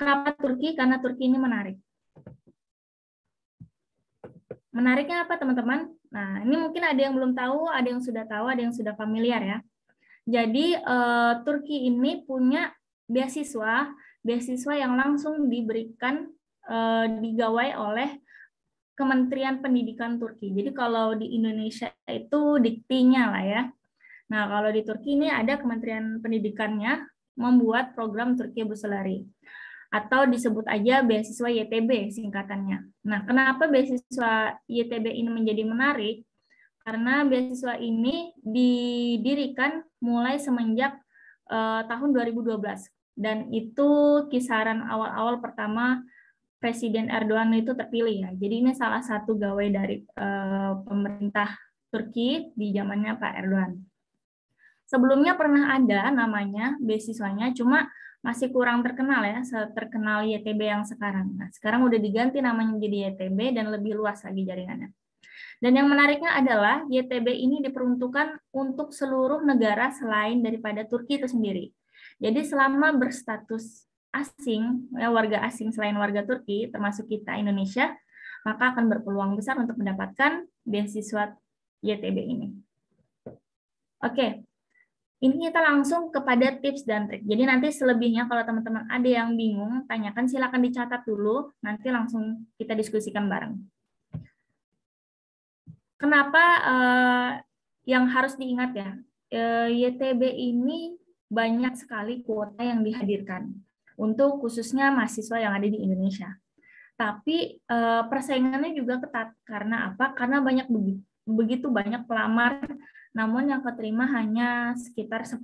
Kenapa Turki? Karena Turki ini menarik. Menariknya apa, teman-teman? Nah, ini mungkin ada yang belum tahu, ada yang sudah tahu, ada yang sudah familiar ya. Jadi, Turki ini punya beasiswa yang langsung diberikan, digawai oleh Kementerian Pendidikan Turki. Jadi, kalau di Indonesia itu Diktinya lah ya. Nah, kalau di Turki ini ada Kementerian Pendidikannya membuat program Turki Busulari, atau disebut aja beasiswa YTB singkatannya. Nah, kenapa beasiswa YTB ini menjadi menarik? Karena beasiswa ini didirikan mulai semenjak tahun 2012, dan itu kisaran awal-awal pertama Presiden Erdogan itu terpilih ya. Jadi ini salah satu gawai dari pemerintah Turki di zamannya Pak Erdogan. Sebelumnya pernah ada namanya beasiswanya, cuma masih kurang terkenal ya, terkenal YTB yang sekarang. Nah, sekarang udah diganti namanya menjadi YTB dan lebih luas lagi jaringannya. Dan yang menariknya adalah YTB ini diperuntukkan untuk seluruh negara selain daripada Turki itu sendiri. Jadi selama berstatus asing, ya, warga asing selain warga Turki, termasuk kita Indonesia, maka akan berpeluang besar untuk mendapatkan beasiswa YTB ini. Oke. Ini kita langsung kepada tips dan trik. Jadi nanti selebihnya kalau teman-teman ada yang bingung, tanyakan, silakan dicatat dulu, nanti langsung kita diskusikan bareng. Kenapa yang harus diingat ya, YTB ini banyak sekali kuota yang dihadirkan untuk khususnya mahasiswa yang ada di Indonesia. Tapi persaingannya juga ketat. Karena apa? Karena begitu banyak pelamar, namun yang keterima hanya sekitar 10%,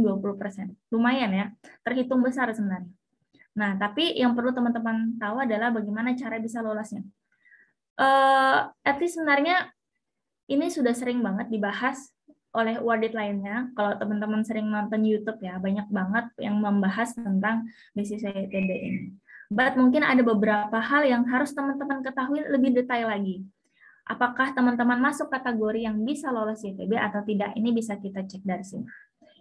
20%. Lumayan ya, terhitung besar sebenarnya. Nah, tapi yang perlu teman-teman tahu adalah bagaimana cara bisa lolosnya. At least sebenarnya ini sudah sering banget dibahas oleh Wardit lainnya. Kalau teman-teman sering nonton YouTube ya, banyak banget yang membahas tentang beasiswa YTB ini. But mungkin ada beberapa hal yang harus teman-teman ketahui lebih detail lagi. Apakah teman-teman masuk kategori yang bisa lolos YTB atau tidak? Ini bisa kita cek dari sini.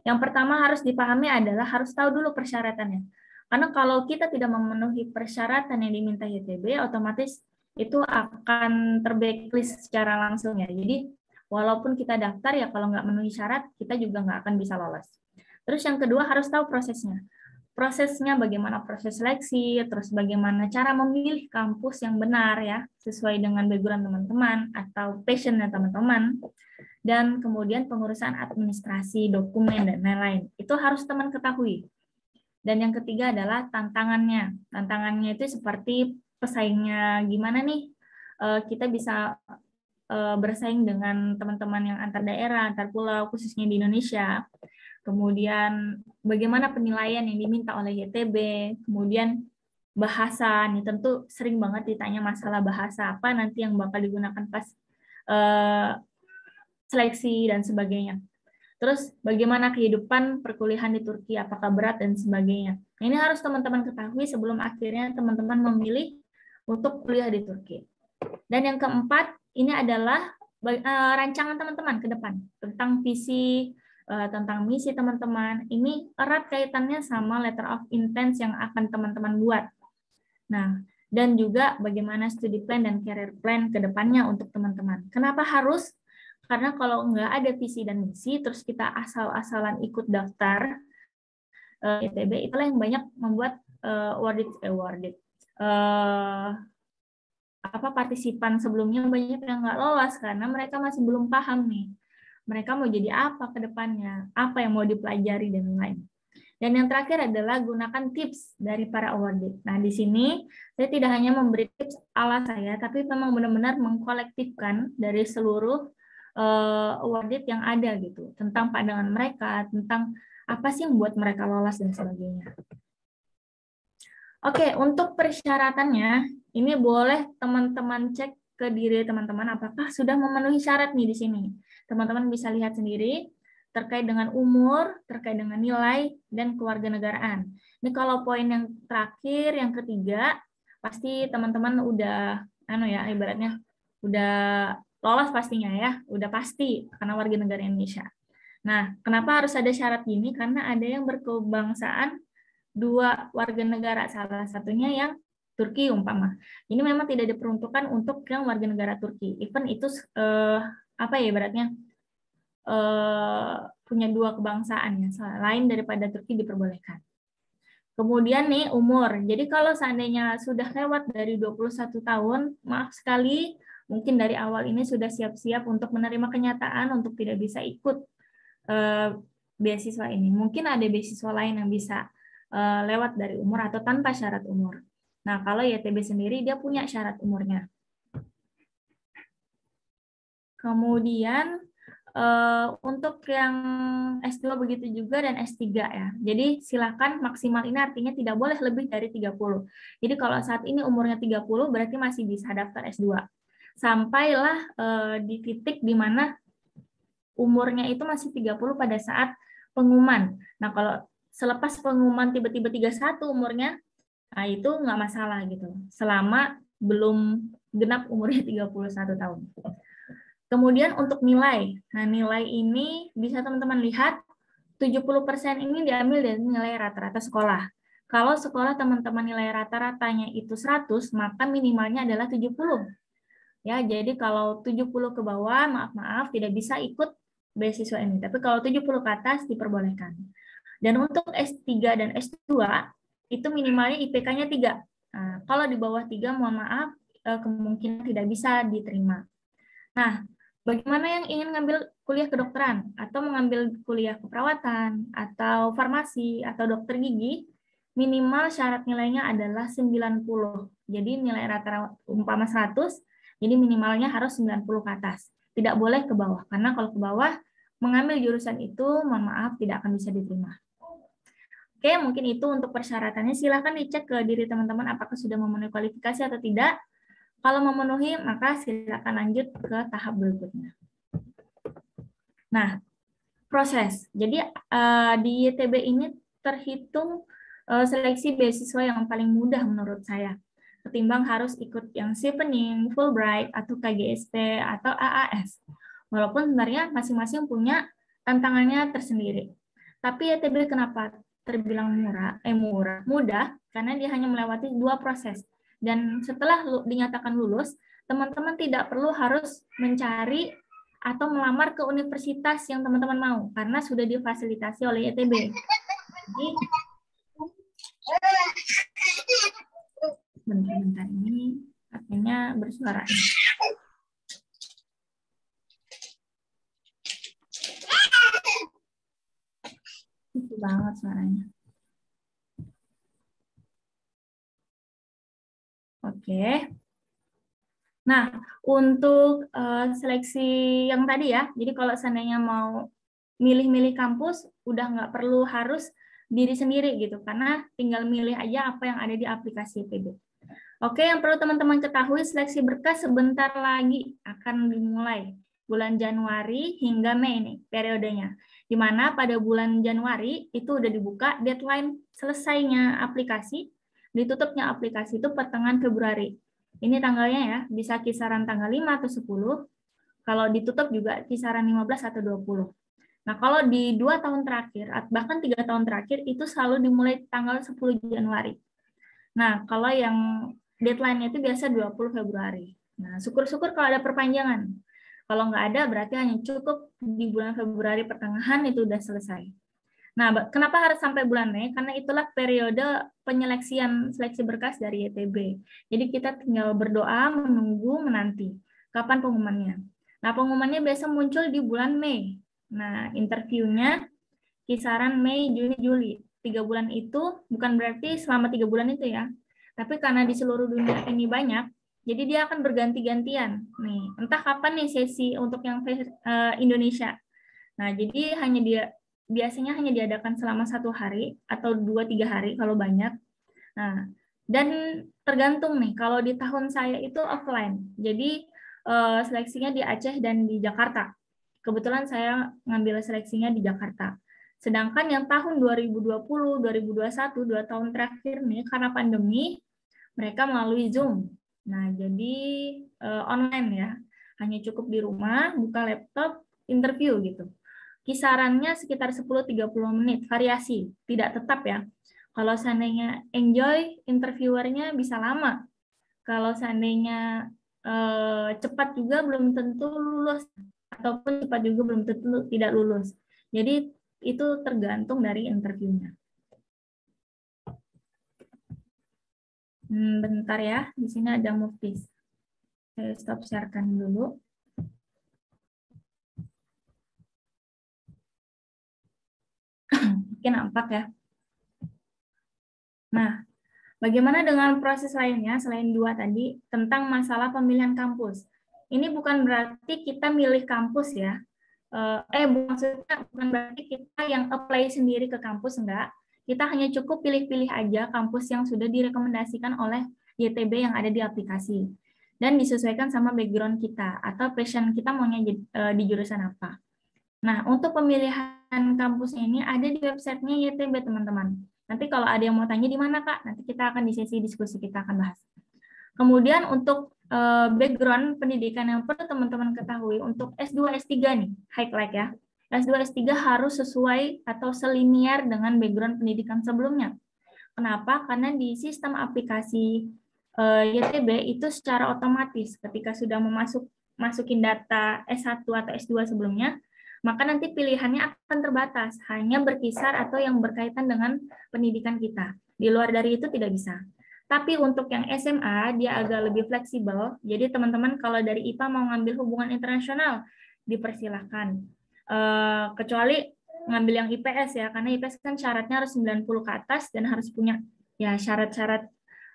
Yang pertama harus dipahami adalah harus tahu dulu persyaratannya. Karena kalau kita tidak memenuhi persyaratan yang diminta YTB, otomatis itu akan terblacklist secara langsung ya. Jadi walaupun kita daftar ya, kalau nggak memenuhi syarat, kita juga nggak akan bisa lolos. Terus yang kedua harus tahu prosesnya. Prosesnya bagaimana proses seleksi, terus bagaimana cara memilih kampus yang benar ya, sesuai dengan background teman-teman atau passion-nya teman-teman, dan kemudian pengurusan administrasi, dokumen, dan lain-lain. Itu harus teman ketahui. Dan yang ketiga adalah tantangannya. Tantangannya itu seperti pesaingnya gimana nih, kita bisa bersaing dengan teman-teman yang antar daerah, antar pulau, khususnya di Indonesia. Kemudian bagaimana penilaian yang diminta oleh YTB, kemudian bahasa, nih tentu sering banget ditanya masalah bahasa apa nanti yang bakal digunakan pas seleksi dan sebagainya. Terus bagaimana kehidupan perkuliahan di Turki, apakah berat dan sebagainya. Ini harus teman-teman ketahui sebelum akhirnya teman-teman memilih untuk kuliah di Turki. Dan yang keempat, ini adalah rancangan teman-teman ke depan tentang visi, tentang misi teman-teman. Ini erat kaitannya sama letter of intent yang akan teman-teman buat. Nah, dan juga bagaimana studi plan dan career plan ke depannya untuk teman-teman. Kenapa harus? Karena kalau nggak ada visi dan misi, terus kita asal-asalan ikut daftar YTB, itulah yang banyak membuat partisipan sebelumnya banyak yang nggak lolos karena mereka masih belum paham nih. Mereka mau jadi apa ke depannya, apa yang mau dipelajari, dan lain-lain. Dan yang terakhir adalah gunakan tips dari para awarded. Nah, di sini saya tidak hanya memberi tips ala saya, tapi memang benar-benar mengkolektifkan dari seluruh awarded yang ada gitu, tentang pandangan mereka, tentang apa sih yang membuat mereka lolos dan sebagainya. Oke, untuk persyaratannya, ini boleh teman-teman cek ke diri teman-teman apakah sudah memenuhi syarat nih di sini. Teman-teman bisa lihat sendiri terkait dengan umur, terkait dengan nilai, dan kewarganegaraan. Ini kalau poin yang terakhir, yang ketiga, pasti teman-teman udah, ibaratnya udah lolos pastinya ya, udah pasti karena warga negara Indonesia. Nah, kenapa harus ada syarat gini? Karena ada yang berkebangsaan 2 warga negara, salah satunya yang Turki umpama. Ini memang tidak diperuntukkan untuk yang warga negara Turki. Even itu apa ya ibaratnya punya 2 kebangsaan ya, selain daripada Turki diperbolehkan. Kemudian nih umur. Jadi kalau seandainya sudah lewat dari 21 tahun, maaf sekali, mungkin dari awal ini sudah siap-siap untuk menerima kenyataan untuk tidak bisa ikut beasiswa ini. Mungkin ada beasiswa lain yang bisa lewat dari umur atau tanpa syarat umur. Nah, kalau YTB sendiri dia punya syarat umurnya. Kemudian untuk yang S2 begitu juga dan S3 ya. Jadi silakan maksimal ini artinya tidak boleh lebih dari 30. Jadi kalau saat ini umurnya 30 berarti masih bisa daftar S2. Sampailah di titik di mana umurnya itu masih 30 pada saat pengumuman. Nah, kalau selepas pengumuman tiba-tiba 31 umurnya, nah itu nggak masalah gitu. Selama belum genap umurnya 31 tahun. Kemudian untuk nilai. Nah, nilai ini bisa teman-teman lihat 70% ini diambil dari nilai rata-rata sekolah. Kalau sekolah teman-teman nilai rata-ratanya itu 100, maka minimalnya adalah 70. Ya, jadi kalau 70 ke bawah, maaf-maaf tidak bisa ikut beasiswa ini. Tapi kalau 70 ke atas diperbolehkan. Dan untuk S3 dan S2 itu minimalnya IPK-nya 3. Nah, kalau di bawah 3, mohon maaf, kemungkinan tidak bisa diterima. Nah, bagaimana yang ingin ngambil kuliah kedokteran atau mengambil kuliah keperawatan atau farmasi atau dokter gigi, minimal syarat nilainya adalah 90. Jadi nilai rata-rata umpama 100, jadi minimalnya harus 90 ke atas. Tidak boleh ke bawah, karena kalau ke bawah mengambil jurusan itu, mohon maaf, tidak akan bisa diterima. Oke, mungkin itu untuk persyaratannya. Silahkan dicek ke diri teman-teman apakah sudah memenuhi kualifikasi atau tidak. Kalau memenuhi, maka silakan lanjut ke tahap berikutnya. Nah, proses. Jadi di YTB ini terhitung seleksi beasiswa yang paling mudah menurut saya. Ketimbang harus ikut yang Chevening, Fulbright, atau KGSP, atau AAS. Walaupun sebenarnya masing-masing punya tantangannya tersendiri. Tapi YTB kenapa terbilang mudah? Karena dia hanya melewati 2 proses. Dan setelah dinyatakan lulus, teman-teman tidak perlu harus mencari atau melamar ke universitas yang teman-teman mau, karena sudah difasilitasi oleh YTB. Jadi, bentar-bentar ini artinya bersuara. Itu banget suaranya. Oke. Nah, untuk seleksi yang tadi ya, jadi kalau seandainya mau milih-milih kampus, udah nggak perlu harus diri sendiri gitu, karena tinggal milih aja apa yang ada di aplikasi YTB. Oke, yang perlu teman-teman ketahui, seleksi berkas sebentar lagi akan dimulai. Bulan Januari hingga Mei nih periodenya. Di mana pada bulan Januari itu udah dibuka deadline selesainya aplikasi, ditutupnya aplikasi itu pertengahan Februari. Ini tanggalnya ya, bisa kisaran tanggal 5 atau 10. Kalau ditutup juga kisaran 15 atau 20. Nah, kalau di 2 tahun terakhir, bahkan 3 tahun terakhir, itu selalu dimulai tanggal 10 Januari. Nah, kalau yang deadline-nya itu biasa 20 Februari. Nah, syukur-syukur kalau ada perpanjangan. Kalau nggak ada, berarti hanya cukup di bulan Februari pertengahan itu udah selesai. Nah, kenapa harus sampai bulan Mei? Karena itulah periode penyeleksian seleksi berkas dari YTB. Jadi kita tinggal berdoa, menunggu, menanti. Kapan pengumumannya? Nah, pengumumannya biasa muncul di bulan Mei. Nah, interviewnya kisaran Mei, Juni, Juli. 3 bulan itu bukan berarti selama 3 bulan itu ya. Tapi karena di seluruh dunia ini banyak, jadi dia akan berganti-gantian. Nih, entah kapan nih sesi untuk yang Indonesia. Nah, jadi biasanya hanya diadakan selama 1 hari atau 2-3 hari kalau banyak. Nah, dan tergantung nih, kalau di tahun saya itu offline. Jadi seleksinya di Aceh dan di Jakarta. Kebetulan saya ngambil seleksinya di Jakarta. Sedangkan yang tahun 2020, 2021, 2 tahun terakhir nih, karena pandemi, mereka melalui Zoom. Nah, jadi online ya. Hanya cukup di rumah, buka laptop, interview gitu. Kisarannya sekitar 10-30 menit, variasi, tidak tetap ya. Kalau seandainya enjoy, interviewernya bisa lama. Kalau seandainya cepat juga belum tentu lulus, ataupun cepat juga belum tentu tidak lulus. Jadi itu tergantung dari interviewnya. Bentar ya, di sini ada Muftis. Saya stop sharekan dulu. Mungkin nampak ya. Nah, bagaimana dengan proses lainnya selain dua tadi tentang masalah pemilihan kampus? Ini bukan berarti kita milih kampus ya. Maksudnya bukan berarti kita yang apply sendiri ke kampus, enggak. Kita hanya cukup pilih-pilih aja kampus yang sudah direkomendasikan oleh YTB yang ada di aplikasi. Dan disesuaikan sama background kita atau passion kita maunya di jurusan apa. Nah, untuk pemilihan kampusnya ini ada di websitenya YTB, teman-teman. Nanti kalau ada yang mau tanya di mana, Kak, nanti kita akan di sesi diskusi kita akan bahas. Kemudian untuk background pendidikan yang perlu teman-teman ketahui untuk S2, S3 nih, highlight ya. S2, S3 harus sesuai atau selinier dengan background pendidikan sebelumnya. Kenapa? Karena di sistem aplikasi YTB itu secara otomatis ketika sudah masukin data S1 atau S2 sebelumnya, maka nanti pilihannya akan terbatas, hanya berkisar atau yang berkaitan dengan pendidikan kita. Di luar dari itu tidak bisa. Tapi untuk yang SMA, dia agak lebih fleksibel. Jadi teman-teman kalau dari IPA mau ngambil hubungan internasional, dipersilahkan. Kecuali ngambil yang IPS ya, karena IPS kan syaratnya harus 90 ke atas dan harus punya ya syarat-syarat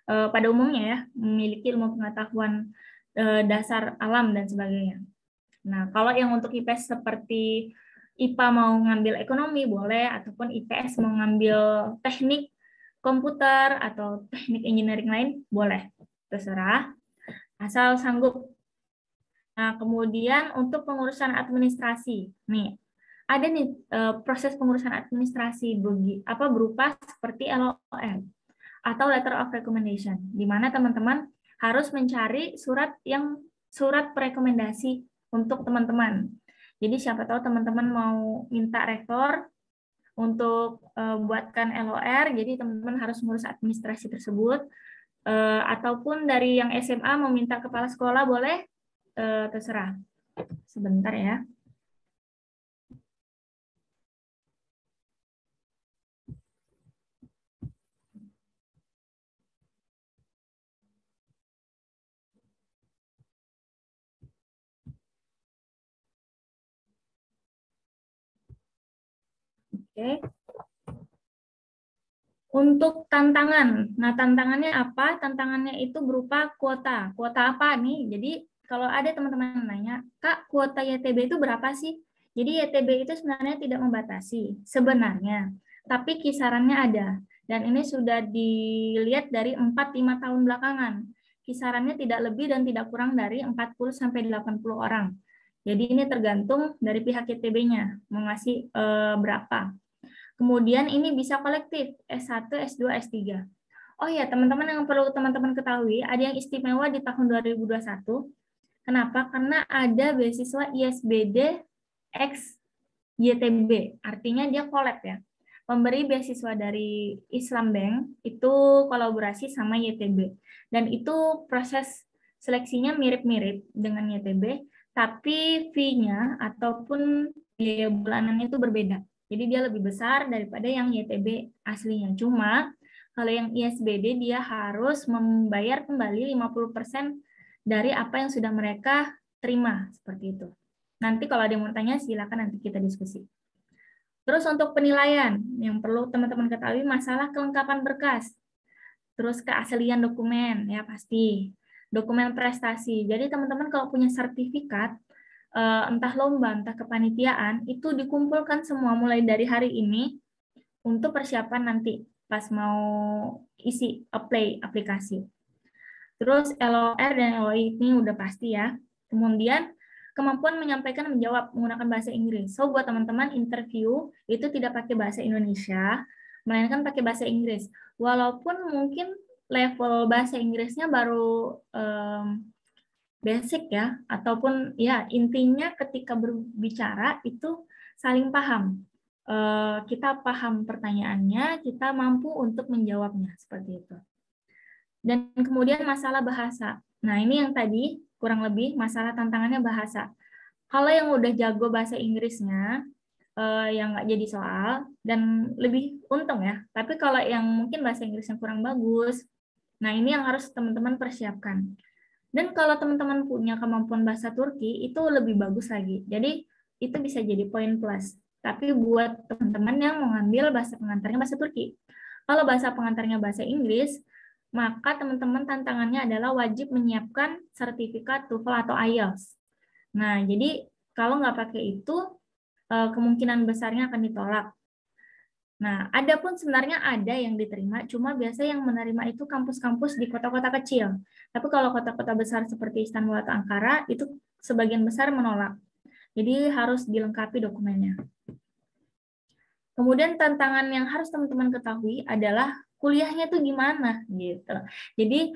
pada umumnya ya, memiliki ilmu pengetahuan dasar alam dan sebagainya. Nah, kalau yang untuk IPS seperti IPA mau ngambil ekonomi boleh, ataupun IPS mau ngambil teknik komputer atau teknik engineering lain boleh, terserah, asal sanggup. Nah, kemudian untuk pengurusan administrasi, nih ada nih proses pengurusan administrasi berupa seperti LOR atau letter of recommendation, di mana teman-teman harus mencari surat rekomendasi untuk teman-teman. Jadi siapa tahu teman-teman mau minta rektor untuk buatkan LOR, jadi teman-teman harus ngurus administrasi tersebut. Ataupun dari yang SMA meminta kepala sekolah boleh, terserah. Sebentar ya. Oke. Untuk tantangan, nah tantangannya apa? Tantangannya itu berupa kuota. Kuota apa nih? Jadi kalau ada teman-teman nanya, Kak, kuota YTB itu berapa sih? Jadi YTB itu sebenarnya tidak membatasi, sebenarnya. Tapi kisarannya ada. Dan ini sudah dilihat dari 4-5 tahun belakangan. Kisarannya tidak lebih dan tidak kurang dari 40-80 orang. Jadi ini tergantung dari pihak YTB-nya, mau ngasih berapa. Kemudian ini bisa kolektif, S1, S2, S3. Oh ya, teman-teman yang perlu teman-teman ketahui, ada yang istimewa di tahun 2021. Kenapa? Karena ada beasiswa ISBD X YTB, artinya dia collab ya. Pemberi beasiswa dari Islam Bank itu kolaborasi sama YTB. Dan itu proses seleksinya mirip-mirip dengan YTB, tapi fee-nya ataupun biaya bulanannya itu berbeda. Jadi dia lebih besar daripada yang YTB aslinya. Cuma kalau yang ISBD dia harus membayar kembali 50% dari apa yang sudah mereka terima, seperti itu. Nanti kalau ada yang mau tanya, silakan nanti kita diskusi. Terus untuk penilaian, yang perlu teman-teman ketahui masalah kelengkapan berkas. Terus keaslian dokumen, ya pasti. Dokumen prestasi. Jadi teman-teman kalau punya sertifikat, entah lomba, entah kepanitiaan, itu dikumpulkan semua mulai dari hari ini untuk persiapan nanti pas mau isi apply aplikasi. Terus LOR dan LOI ini udah pasti ya. Kemudian kemampuan menyampaikan dan menjawab menggunakan bahasa Inggris. So buat teman-teman interview itu tidak pakai bahasa Indonesia, melainkan pakai bahasa Inggris. Walaupun mungkin level bahasa Inggrisnya baru basic ya, ataupun ya intinya ketika berbicara itu saling paham. kita paham pertanyaannya, kita mampu untuk menjawabnya, seperti itu. Dan kemudian masalah bahasa. Nah, ini yang tadi kurang lebih masalah tantangannya bahasa. Kalau yang udah jago bahasa Inggrisnya, yang nggak jadi soal, dan lebih untung ya. Tapi kalau yang mungkin bahasa Inggrisnya kurang bagus, nah ini yang harus teman-teman persiapkan. Dan kalau teman-teman punya kemampuan bahasa Turki, itu lebih bagus lagi. Jadi itu bisa jadi poin plus. Tapi buat teman-teman yang mau ngambil bahasa pengantarnya bahasa Turki. Kalau bahasa pengantarnya bahasa Inggris, maka teman-teman tantangannya adalah wajib menyiapkan sertifikat TOEFL atau IELTS. Nah, jadi kalau nggak pakai itu, kemungkinan besarnya akan ditolak. Nah, ada pun sebenarnya ada yang diterima, cuma biasa yang menerima itu kampus-kampus di kota-kota kecil. Tapi kalau kota-kota besar seperti Istanbul atau Ankara, itu sebagian besar menolak. Jadi harus dilengkapi dokumennya. Kemudian tantangan yang harus teman-teman ketahui adalah kuliahnya tuh gimana gitu. Jadi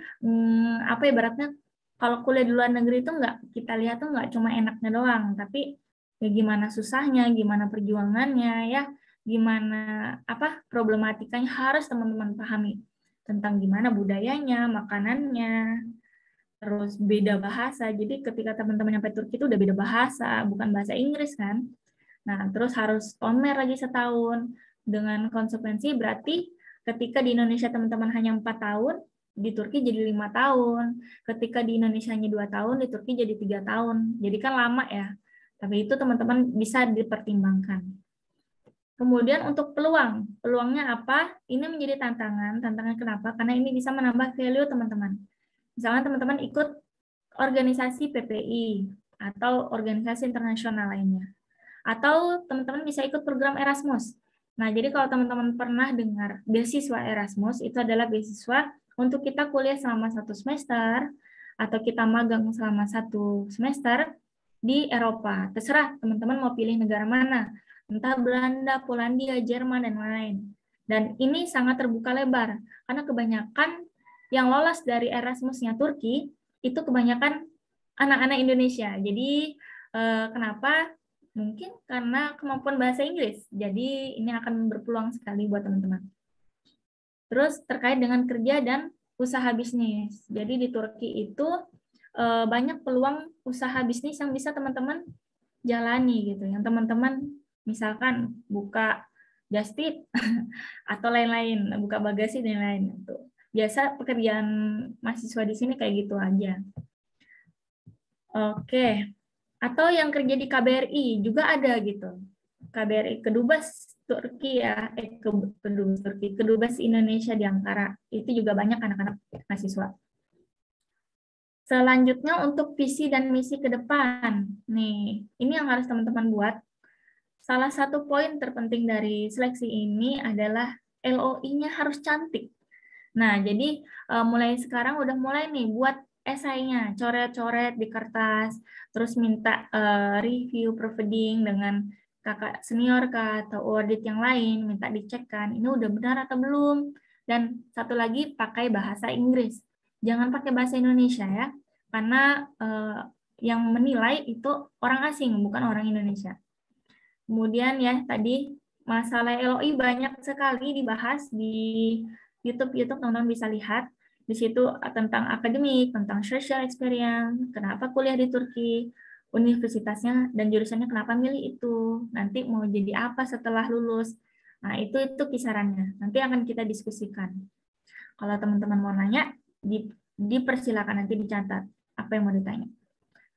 apa ibaratnya kalau kuliah di luar negeri itu kita lihat tuh nggak cuma enaknya doang, tapi ya gimana susahnya, gimana perjuangannya ya, gimana problematikanya harus teman-teman pahami tentang gimana budayanya, makanannya, terus beda bahasa. Jadi ketika teman-teman nyampe Turki itu udah beda bahasa, bukan bahasa Inggris kan. Nah, terus harus tomer lagi setahun. Dengan konsekuensi berarti ketika di Indonesia teman-teman hanya 4 tahun, di Turki jadi 5 tahun. Ketika di Indonesia hanya 2 tahun, di Turki jadi 3 tahun. Jadi kan lama ya. Tapi itu teman-teman bisa dipertimbangkan. Kemudian untuk peluangnya apa? Ini menjadi tantangan. Tantangan kenapa? Karena ini bisa menambah value teman-teman. Misalnya teman-teman ikut organisasi PPI atau organisasi internasional lainnya. Atau teman-teman bisa ikut program Erasmus. Nah, jadi kalau teman-teman pernah dengar beasiswa Erasmus, itu adalah beasiswa untuk kita kuliah selama 1 semester, atau kita magang selama 1 semester di Eropa. Terserah teman-teman mau pilih negara mana, entah Belanda, Polandia, Jerman, dan lain-lain. Dan ini sangat terbuka lebar, karena kebanyakan yang lolos dari Erasmusnya Turki, itu kebanyakan anak-anak Indonesia. Jadi, kenapa? Mungkin karena kemampuan bahasa Inggris. Jadi ini akan berpeluang sekali buat teman-teman. Terus terkait dengan kerja dan usaha bisnis. Jadi di Turki itu banyak peluang usaha bisnis yang bisa teman-teman jalani gitu. Yang teman-teman misalkan buka just tip atau lain-lain, buka bagasi dan lain-lain. Biasa pekerjaan mahasiswa di sini kayak gitu aja. Oke. Atau yang kerja di KBRI juga ada gitu. KBRI Kedubes Turki ya, Kedubes Turki, Kedubes Indonesia di Ankara. Itu juga banyak anak-anak mahasiswa. Selanjutnya untuk visi dan misi ke depan. Nih, ini yang harus teman-teman buat. Salah satu poin terpenting dari seleksi ini adalah LOI-nya harus cantik. Nah, jadi mulai sekarang udah mulai nih buat esainya, coret-coret di kertas, terus minta review proofreading dengan kakak senior kah atau audit yang lain, minta dicekkan ini udah benar atau belum. Dan satu lagi pakai bahasa Inggris, jangan pakai bahasa Indonesia ya, karena yang menilai itu orang asing bukan orang Indonesia. Kemudian ya tadi masalah LOI banyak sekali dibahas di YouTube teman-teman bisa lihat. Di situ tentang akademik, tentang social experience, kenapa kuliah di Turki, universitasnya dan jurusannya kenapa milih itu, nanti mau jadi apa setelah lulus. Nah, itu kisarannya. Nanti akan kita diskusikan. Kalau teman-teman mau nanya, dipersilakan nanti dicatat apa yang mau ditanya.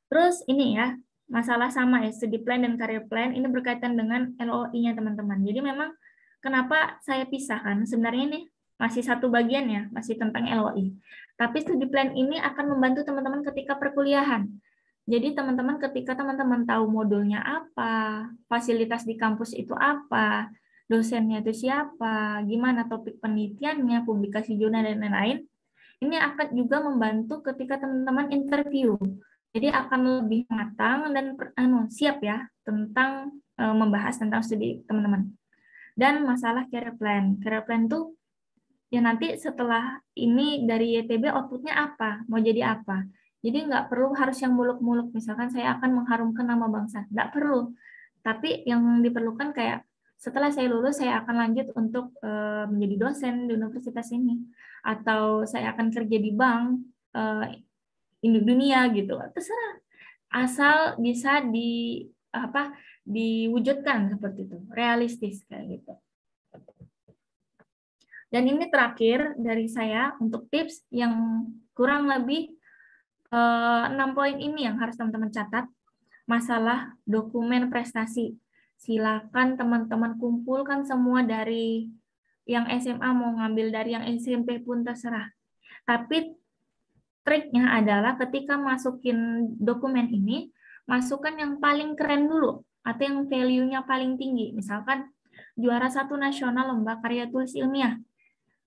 Terus ini ya, masalah sama ya, studi plan dan career plan ini berkaitan dengan LOI-nya teman-teman. Jadi memang kenapa saya pisahkan, sebenarnya ini masih satu bagian ya, masih tentang LOI. Tapi studi plan ini akan membantu teman-teman ketika perkuliahan. Jadi teman-teman ketika teman-teman tahu modulnya apa, fasilitas di kampus itu apa, dosennya itu siapa, gimana topik penelitiannya, publikasi jurnal dan lain-lain, ini akan juga membantu ketika teman-teman interview. Jadi akan lebih matang dan siap ya tentang membahas tentang studi teman-teman. Dan masalah career plan. Career plan tuh ya nanti setelah ini dari YTB outputnya apa, mau jadi apa. Jadi nggak perlu harus yang muluk-muluk, misalkan saya akan mengharumkan nama bangsa. Nggak perlu. Tapi yang diperlukan kayak setelah saya lulus saya akan lanjut untuk menjadi dosen di universitas ini, atau saya akan kerja di bank dunia gitu, terserah, asal bisa diwujudkan seperti itu, realistis kayak gitu. Dan ini terakhir dari saya untuk tips yang kurang lebih 6 poin ini yang harus teman-teman catat. Masalah dokumen prestasi. Silakan teman-teman kumpulkan semua dari yang SMA, mau ngambil dari yang SMP pun terserah. Tapi triknya adalah ketika masukin dokumen ini, masukkan yang paling keren dulu, atau yang value-nya paling tinggi. Misalkan juara 1 nasional lomba karya tulis ilmiah.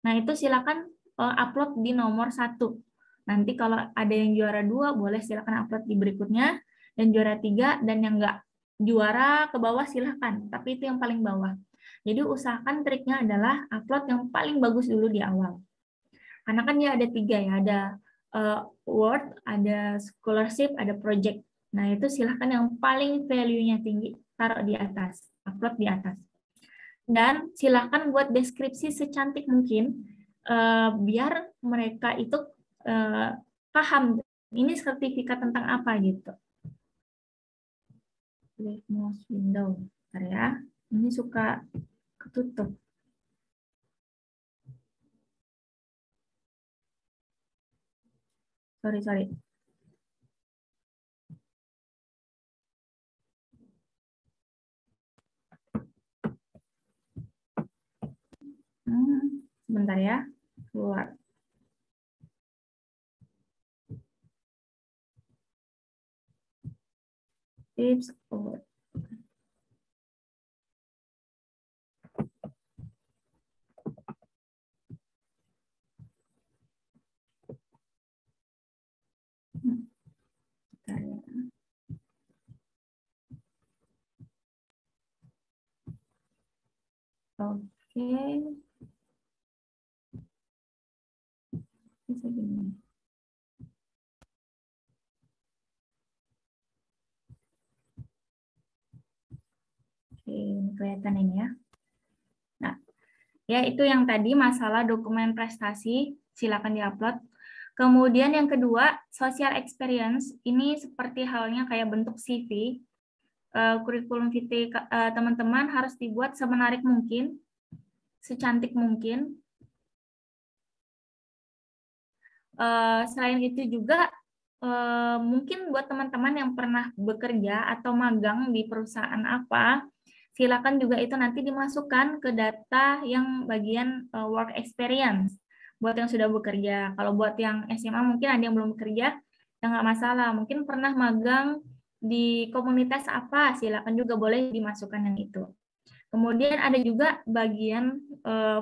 Nah, itu silakan upload di nomor 1. Nanti kalau ada yang juara 2, boleh silakan upload di berikutnya. Dan juara 3, dan yang enggak juara ke bawah silakan. Tapi itu yang paling bawah. Jadi usahakan triknya adalah upload yang paling bagus dulu di awal. Karena kan dia ada 3 ya, ada award, ada scholarship, ada project. Nah, itu silakan yang paling value-nya tinggi, taruh di atas, upload di atas. Dan silakan buat deskripsi secantik mungkin biar mereka itu paham ini sertifikat tentang apa gitu. Leave mouse window, bentar ya. Ini suka ketutup. Sorry. Sebentar ya, keluar. Tips forward. Bentar ya. Oke. Bisa gini. Oke, ini kelihatan ini ya. Nah, ya itu yang tadi masalah dokumen prestasi, silakan diupload. Kemudian yang kedua, social experience. Ini seperti halnya kayak bentuk CV. Kurikulum vitae teman-teman harus dibuat semenarik mungkin, secantik mungkin. Selain itu juga mungkin buat teman-teman yang pernah bekerja atau magang di perusahaan apa, silakan juga itu nanti dimasukkan ke data yang bagian work experience buat yang sudah bekerja. Kalau buat yang SMA mungkin ada yang belum bekerja, ya nggak masalah. Mungkin pernah magang di komunitas apa, silakan juga boleh dimasukkan yang itu. Kemudian ada juga bagian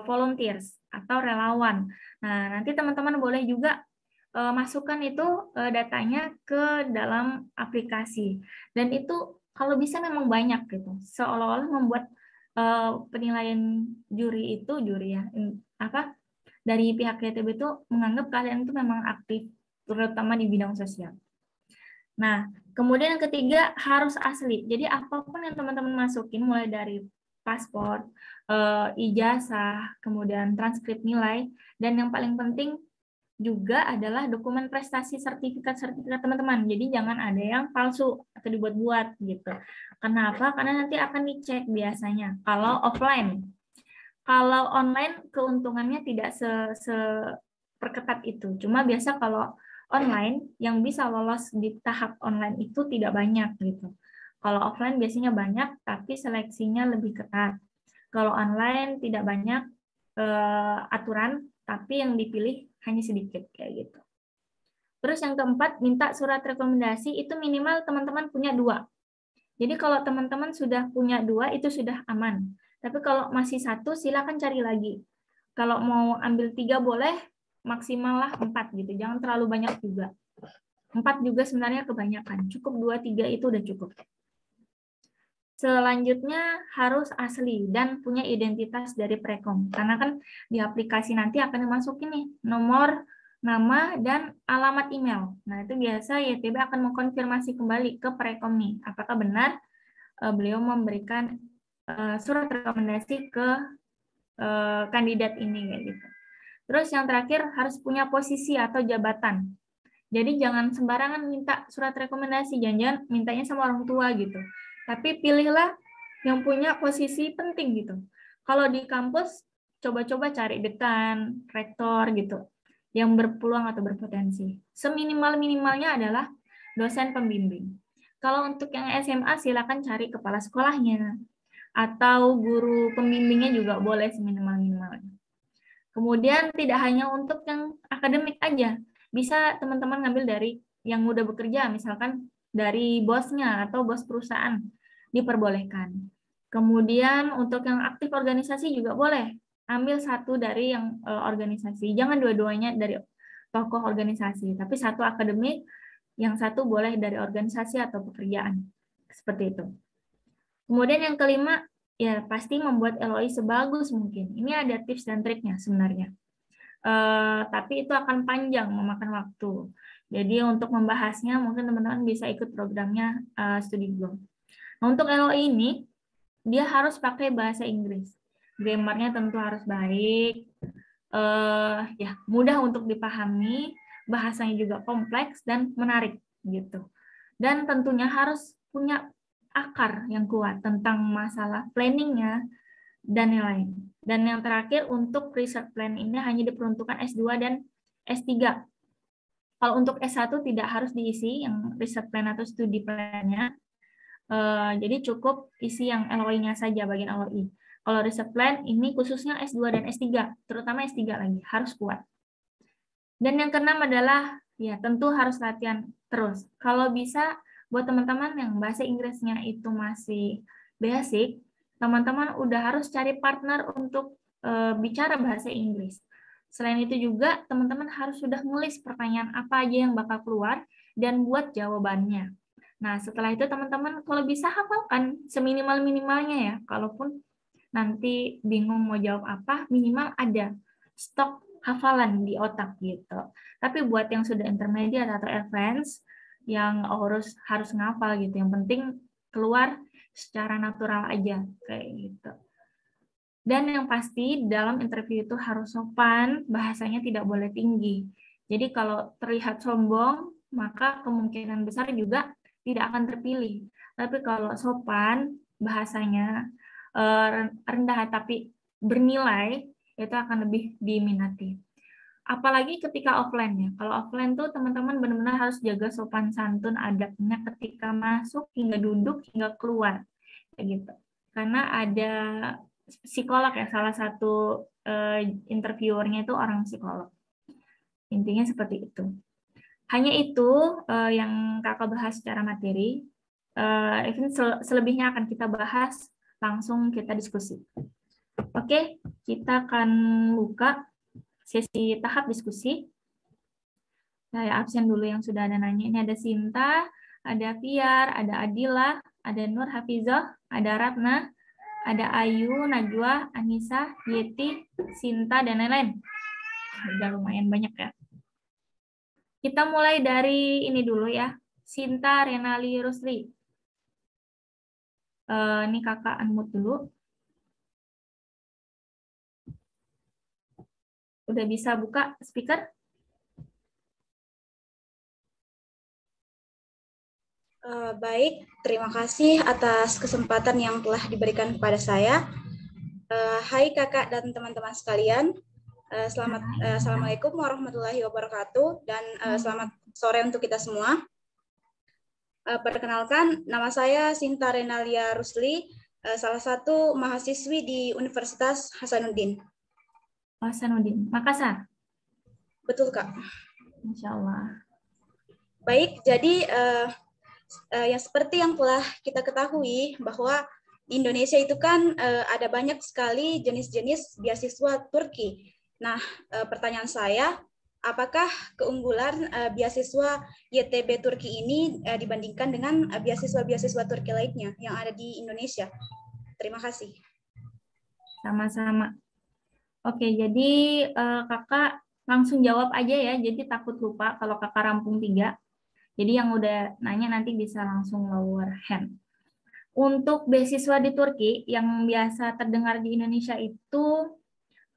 volunteers atau relawan. Nah, nanti teman-teman boleh juga masukkan itu datanya ke dalam aplikasi. Dan itu kalau bisa memang banyak gitu. Seolah-olah membuat penilaian juri ya, dari pihak YTB itu menganggap kalian itu memang aktif, terutama di bidang sosial. Nah, kemudian yang ketiga harus asli. Jadi apapun yang teman-teman masukin, mulai dari paspor, ijazah, kemudian transkrip nilai, dan yang paling penting juga adalah dokumen prestasi sertifikat teman-teman. Jadi jangan ada yang palsu atau dibuat-buat gitu. Kenapa? Karena nanti akan dicek biasanya. Kalau offline, kalau online keuntungannya tidak seperketat itu. Cuma biasa kalau online yang bisa lolos di tahap online itu tidak banyak gitu. Kalau offline biasanya banyak, tapi seleksinya lebih ketat. Kalau online tidak banyak aturan, tapi yang dipilih hanya sedikit kayak gitu. Terus yang keempat, minta surat rekomendasi itu minimal teman-teman punya 2. Jadi kalau teman-teman sudah punya 2 itu sudah aman. Tapi kalau masih 1 silakan cari lagi. Kalau mau ambil 3 boleh, maksimal lah 4 gitu. Jangan terlalu banyak juga. 4 juga sebenarnya kebanyakan. Cukup 2-3 itu udah cukup. Selanjutnya harus asli dan punya identitas dari Prekom. Karena kan di aplikasi nanti akan dimasukin nih nomor, nama, dan alamat email. Nah, itu biasa YTB akan mengkonfirmasi kembali ke Prekom nih. Apakah benar beliau memberikan surat rekomendasi ke kandidat ini kayak gitu. Terus yang terakhir harus punya posisi atau jabatan. Jadi jangan sembarangan minta surat rekomendasi, jangan-jangan mintanya sama orang tua gitu. Tapi pilihlah yang punya posisi penting gitu. Kalau di kampus coba-coba cari dekan, rektor gitu, yang berpeluang atau berpotensi. Seminimal-minimalnya adalah dosen pembimbing. Kalau untuk yang SMA silakan cari kepala sekolahnya atau guru pembimbingnya juga boleh seminimal-minimalnya. Kemudian tidak hanya untuk yang akademik aja, bisa teman-teman ngambil dari yang udah bekerja, misalkan dari bosnya atau bos perusahaan, diperbolehkan. Kemudian untuk yang aktif organisasi juga boleh, ambil satu dari yang organisasi, jangan dua-duanya dari tokoh organisasi, tapi satu akademik, yang satu boleh dari organisasi atau pekerjaan, seperti itu. Kemudian yang kelima, ya pasti membuat LOI sebagus mungkin. Ini ada tips dan triknya sebenarnya. Tapi itu akan panjang, memakan waktu. Jadi untuk membahasnya mungkin teman-teman bisa ikut programnya StudiGrow. Nah, untuk LOI ini dia harus pakai bahasa Inggris. Grammarnya tentu harus baik, ya mudah untuk dipahami, bahasanya juga kompleks dan menarik gitu. Dan tentunya harus punya akar yang kuat tentang masalah planningnya dan yang lain. Dan yang terakhir, untuk research plan ini hanya diperuntukkan S2 dan S3. Kalau untuk S1 tidak harus diisi yang research plan atau studi plan-nya. Jadi cukup isi yang LOI-nya saja, bagian LOI. Kalau research plan ini khususnya S2 dan S3, terutama S3 lagi, harus kuat. Dan yang keenam adalah, ya tentu harus latihan terus. Kalau bisa, buat teman-teman yang bahasa Inggrisnya itu masih basic, teman-teman udah harus cari partner untuk bicara bahasa Inggris. Selain itu juga, teman-teman harus sudah nulis pertanyaan apa aja yang bakal keluar dan buat jawabannya. Nah, setelah itu teman-teman kalau bisa hafalkan seminimal-minimalnya ya. Kalaupun nanti bingung mau jawab apa, minimal ada stok hafalan di otak gitu. Tapi buat yang sudah intermediate atau advance, yang harus ngafal gitu. Yang penting keluar secara natural aja kayak gitu. Dan yang pasti dalam interview itu harus sopan, bahasanya tidak boleh tinggi. Jadi kalau terlihat sombong, maka kemungkinan besar juga tidak akan terpilih. Tapi kalau sopan, bahasanya rendah tapi bernilai, itu akan lebih diminati. Apalagi ketika offline ya. Kalau offline tuh teman-teman benar-benar harus jaga sopan santun adabnya ketika masuk hingga duduk hingga keluar kayak gitu. Karena ada psikolog ya, salah satu interviewernya itu orang psikolog. Intinya seperti itu. Hanya itu yang kakak bahas secara materi. Selebihnya akan kita bahas langsung kita diskusi. Oke, kita akan buka sesi tahap diskusi. Saya absen dulu yang sudah ada nanya. Ini ada Sinta, ada Fiar, ada Adila, ada Nur Hafizah, ada Ratna, ada Ayu, Najwa, Anissa, Yeti, Sinta, dan lain-lain. Udah lumayan banyak ya. Kita mulai dari ini dulu ya. Sinta Renali Rusli. Ini kakak unmute dulu. Udah bisa buka speaker? Baik, terima kasih atas kesempatan yang telah diberikan kepada saya. Hai kakak dan teman-teman sekalian, Assalamualaikum warahmatullahi wabarakatuh dan selamat sore untuk kita semua. Perkenalkan, nama saya Sinta Renalia Rusli, salah satu mahasiswi di Universitas Hasanuddin. Hasanuddin, Makassar. Betul kak. Insya Allah. Baik, jadi yang seperti yang telah kita ketahui bahwa di Indonesia itu kan ada banyak sekali jenis-jenis beasiswa Turki. Nah, pertanyaan saya, apakah keunggulan beasiswa YTB Turki ini dibandingkan dengan beasiswa-beasiswa Turki lainnya yang ada di Indonesia? Terima kasih. Sama-sama. Oke, jadi kakak langsung jawab aja ya, jadi takut lupa kalau kakak rampung 3. Jadi yang udah nanya nanti bisa langsung lower hand. Untuk beasiswa di Turki yang biasa terdengar di Indonesia itu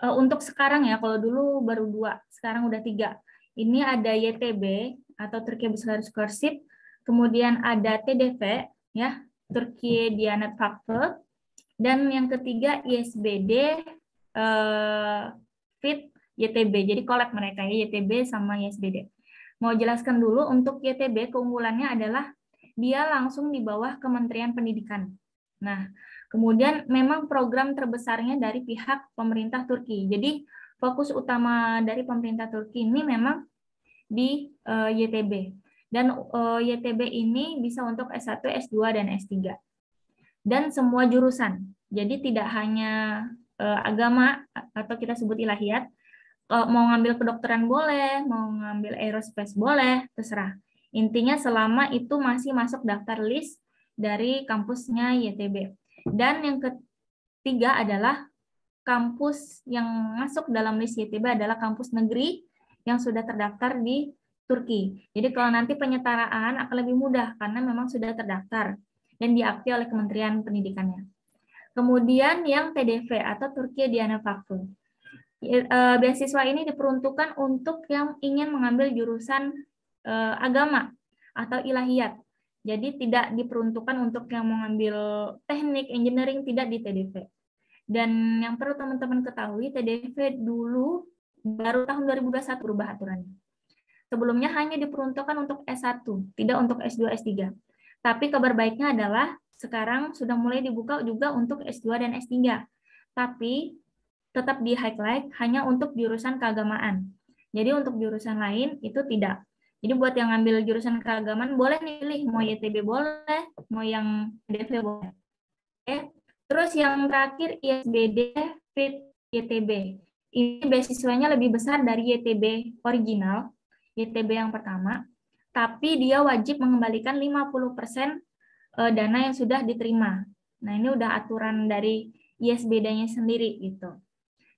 untuk sekarang ya, kalau dulu baru 2, sekarang udah 3. Ini ada YTB atau Turkiye Business Scholarship, kemudian ada TDV ya, Turkiye Diyanet Vakfı, dan yang ketiga ISBD Fit YTB. Jadi collab mereka ya, YTB sama ISBD. Mau jelaskan dulu untuk YTB, keunggulannya adalah dia langsung di bawah Kementerian Pendidikan. Nah, kemudian memang program terbesarnya dari pihak pemerintah Turki. Jadi fokus utama dari pemerintah Turki ini memang di YTB. Dan YTB ini bisa untuk S1, S2, dan S3. Dan semua jurusan. Jadi tidak hanya agama atau kita sebut ilahiyat, mau ngambil kedokteran boleh, mau ngambil aerospace boleh, terserah. Intinya selama itu masih masuk daftar list dari kampusnya YTB. Dan yang ketiga adalah kampus yang masuk dalam list YTB adalah kampus negeri yang sudah terdaftar di Turki. Jadi kalau nanti penyetaraan akan lebih mudah karena memang sudah terdaftar dan diakui oleh Kementerian Pendidikannya. Kemudian yang TDV atau Turkiye Diyanet Vakfı. Beasiswa ini diperuntukkan untuk yang ingin mengambil jurusan agama atau ilahiyat. Jadi tidak diperuntukkan untuk yang mengambil teknik, engineering, tidak di TDV. Dan yang perlu teman-teman ketahui, TDV dulu baru tahun 2021 berubah aturannya. Sebelumnya hanya diperuntukkan untuk S1, tidak untuk S2, S3. Tapi kabar baiknya adalah sekarang sudah mulai dibuka juga untuk S2 dan S3. Tapi tetap di highlight hanya untuk jurusan keagamaan. Jadi untuk jurusan lain itu tidak. Jadi buat yang ngambil jurusan keagamaan boleh pilih, mau YTB boleh, mau yang DV boleh. Oke. Terus yang terakhir ISBD Fit YTB. Ini beasiswanya lebih besar dari YTB original, YTB yang pertama, tapi dia wajib mengembalikan 50% dana yang sudah diterima. Nah, ini udah aturan dari ISBD-nya sendiri gitu.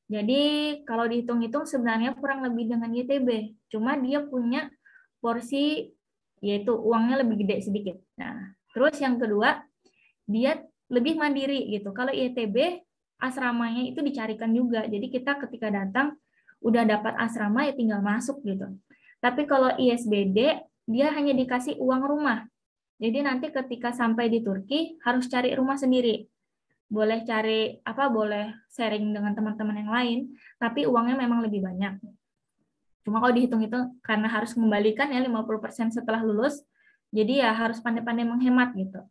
Jadi kalau dihitung-hitung sebenarnya kurang lebih dengan YTB, cuma dia punya porsi yaitu uangnya lebih gede sedikit. Nah, terus yang kedua, dia lebih mandiri gitu. Kalau YTB asramanya itu dicarikan juga. Jadi kita ketika datang udah dapat asrama ya tinggal masuk gitu. Tapi kalau ISBD dia hanya dikasih uang rumah. Jadi nanti ketika sampai di Turki harus cari rumah sendiri. Boleh cari boleh sharing dengan teman-teman yang lain, tapi uangnya memang lebih banyak. Cuma kalau dihitung itu karena harus mengembalikan ya 50% setelah lulus, jadi ya harus pandai-pandai menghemat gitu.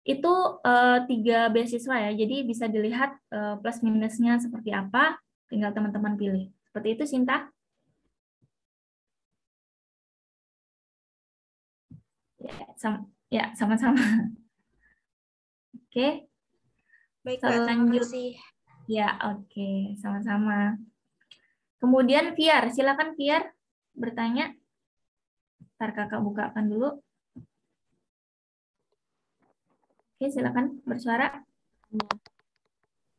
Itu 3 beasiswa ya, jadi bisa dilihat plus minusnya seperti apa, tinggal teman-teman pilih. Seperti itu, Sinta. Ya, sama-sama. Oke. Baik, Kak, terima kasih. Ya, oke, sama-sama. Kemudian Fiar, silakan Fiar bertanya. Ntar kakak bukakan dulu. Oke, silakan bersuara.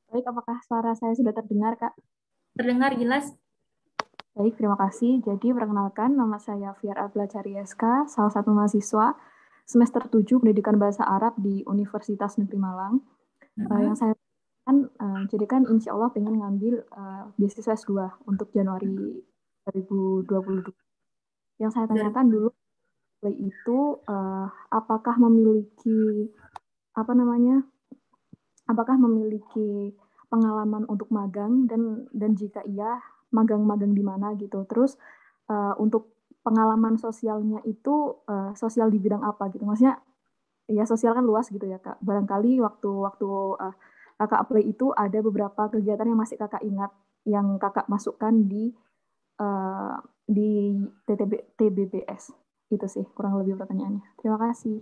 Baik, apakah suara saya sudah terdengar, Kak? Terdengar jelas. Baik, terima kasih. Jadi, perkenalkan, nama saya Fiar Abla Carieska, salah satu mahasiswa semester 7 Pendidikan Bahasa Arab di Universitas Negeri Malang. Yang saya jadi kan insya Allah pengen ngambil beasiswa S2 untuk Januari 2022. Yang saya tanyakan dulu itu apakah memiliki apakah memiliki pengalaman untuk magang dan jika iya magang-magang di mana gitu. Terus untuk pengalaman sosialnya itu sosial di bidang apa gitu. Maksudnya ya sosial kan luas gitu ya Kak. Barangkali waktu Kakak apply itu ada beberapa kegiatan yang masih Kakak ingat yang Kakak masukkan di TBBS. Itu sih kurang lebih pertanyaannya. Terima kasih.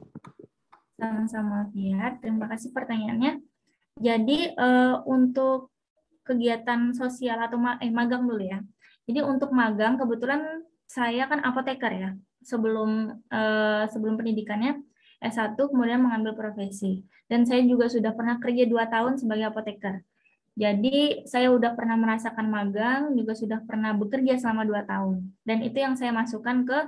Sama-sama Fiar, terima kasih pertanyaannya. Jadi untuk kegiatan sosial atau magang dulu ya. Jadi untuk magang kebetulan saya kan apoteker ya. Sebelum pendidikannya S1 kemudian mengambil profesi. Dan saya juga sudah pernah kerja 2 tahun sebagai apoteker. Jadi saya udah pernah merasakan magang, juga sudah pernah bekerja selama 2 tahun. Dan itu yang saya masukkan ke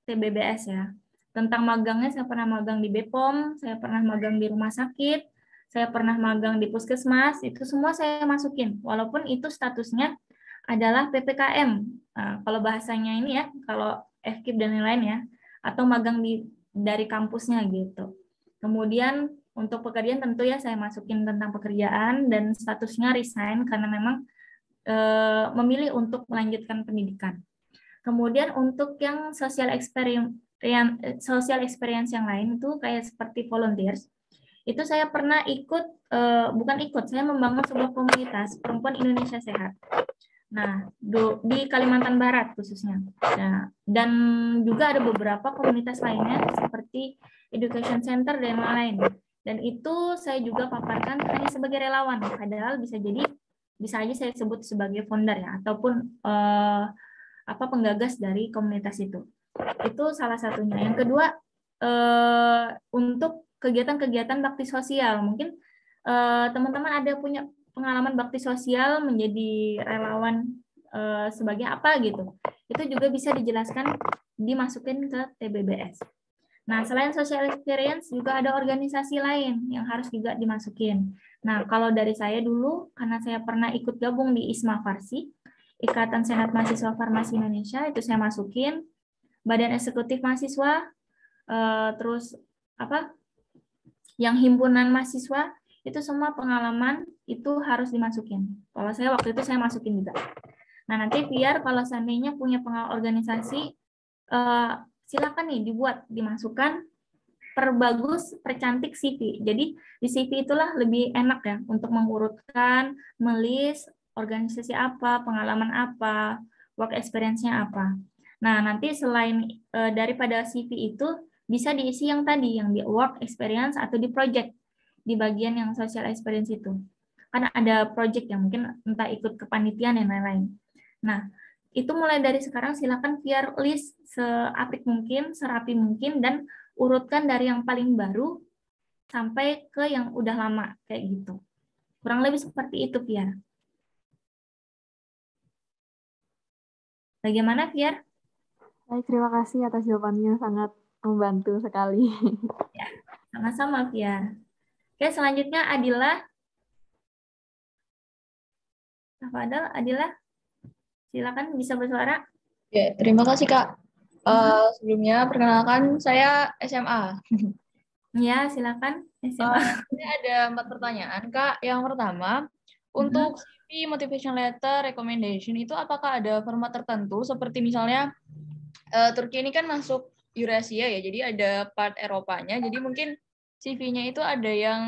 TBBS ya. Tentang magangnya, saya pernah magang di BPOM, saya pernah magang di rumah sakit, saya pernah magang di puskesmas, itu semua saya masukin. Walaupun itu statusnya adalah PPKM. Nah, kalau bahasanya ini ya, kalau FKIP dan lain-lain ya, atau magang dari kampusnya gitu. Kemudian untuk pekerjaan tentu ya saya masukin tentang pekerjaan dan statusnya resign karena memang memilih untuk melanjutkan pendidikan. Kemudian untuk yang social experience yang lain itu kayak seperti volunteers, itu saya pernah ikut, bukan ikut, saya membangun sebuah komunitas perempuan Indonesia Sehat. Nah, di Kalimantan Barat khususnya. Nah, dan juga ada beberapa komunitas lainnya seperti Education Center dan lain-lain. Dan itu saya juga paparkan hanya sebagai relawan, padahal bisa aja saya sebut sebagai founder ya, ataupun penggagas dari komunitas itu. Itu salah satunya. Yang kedua, untuk kegiatan-kegiatan bakti sosial. Mungkin teman-teman ada punya pengalaman bakti sosial menjadi relawan sebagai apa gitu. Itu juga bisa dijelaskan, dimasukin ke TBBS. Nah, selain social experience juga ada organisasi lain yang harus juga dimasukin. Nah, kalau dari saya dulu, karena saya pernah ikut gabung di ISMA Farsi, Ikatan Senat Mahasiswa Farmasi Indonesia, itu saya masukin. Badan Eksekutif Mahasiswa, terus yang himpunan mahasiswa, itu semua pengalaman itu harus dimasukin. Kalau saya waktu itu saya masukin juga. Nah, nanti biar kalau seandainya punya organisasi, silakan nih dimasukkan, perbagus, percantik CV. Jadi di CV itulah lebih enak ya untuk mengurutkan, melist organisasi apa, pengalaman apa, work experience-nya apa. Nah, nanti selain daripada CV itu bisa diisi yang tadi, yang di work experience atau di project, di bagian yang social experience itu. Karena ada project yang mungkin entah ikut kepanitiaan dan lain-lain. Nah, itu mulai dari sekarang silakan via list seapik mungkin, serapi mungkin, dan urutkan dari yang paling baru sampai ke yang udah lama, kayak gitu. Kurang lebih seperti itu, Fiar. Bagaimana, Fiar? Baik, terima kasih atas jawabannya, sangat membantu sekali. Ya, sama-sama, Fiar. Oke, selanjutnya Adila. Adila, silakan bisa bersuara. Ya, terima kasih Kak. Sebelumnya perkenalkan saya SMA. Ya, silakan SMA. Ini ada 4 pertanyaan Kak. Yang pertama, untuk CV, motivation letter, recommendation itu apakah ada format tertentu seperti misalnya Turki ini kan masuk Eurasia ya, jadi ada part Eropanya. Jadi mungkin CV-nya itu ada yang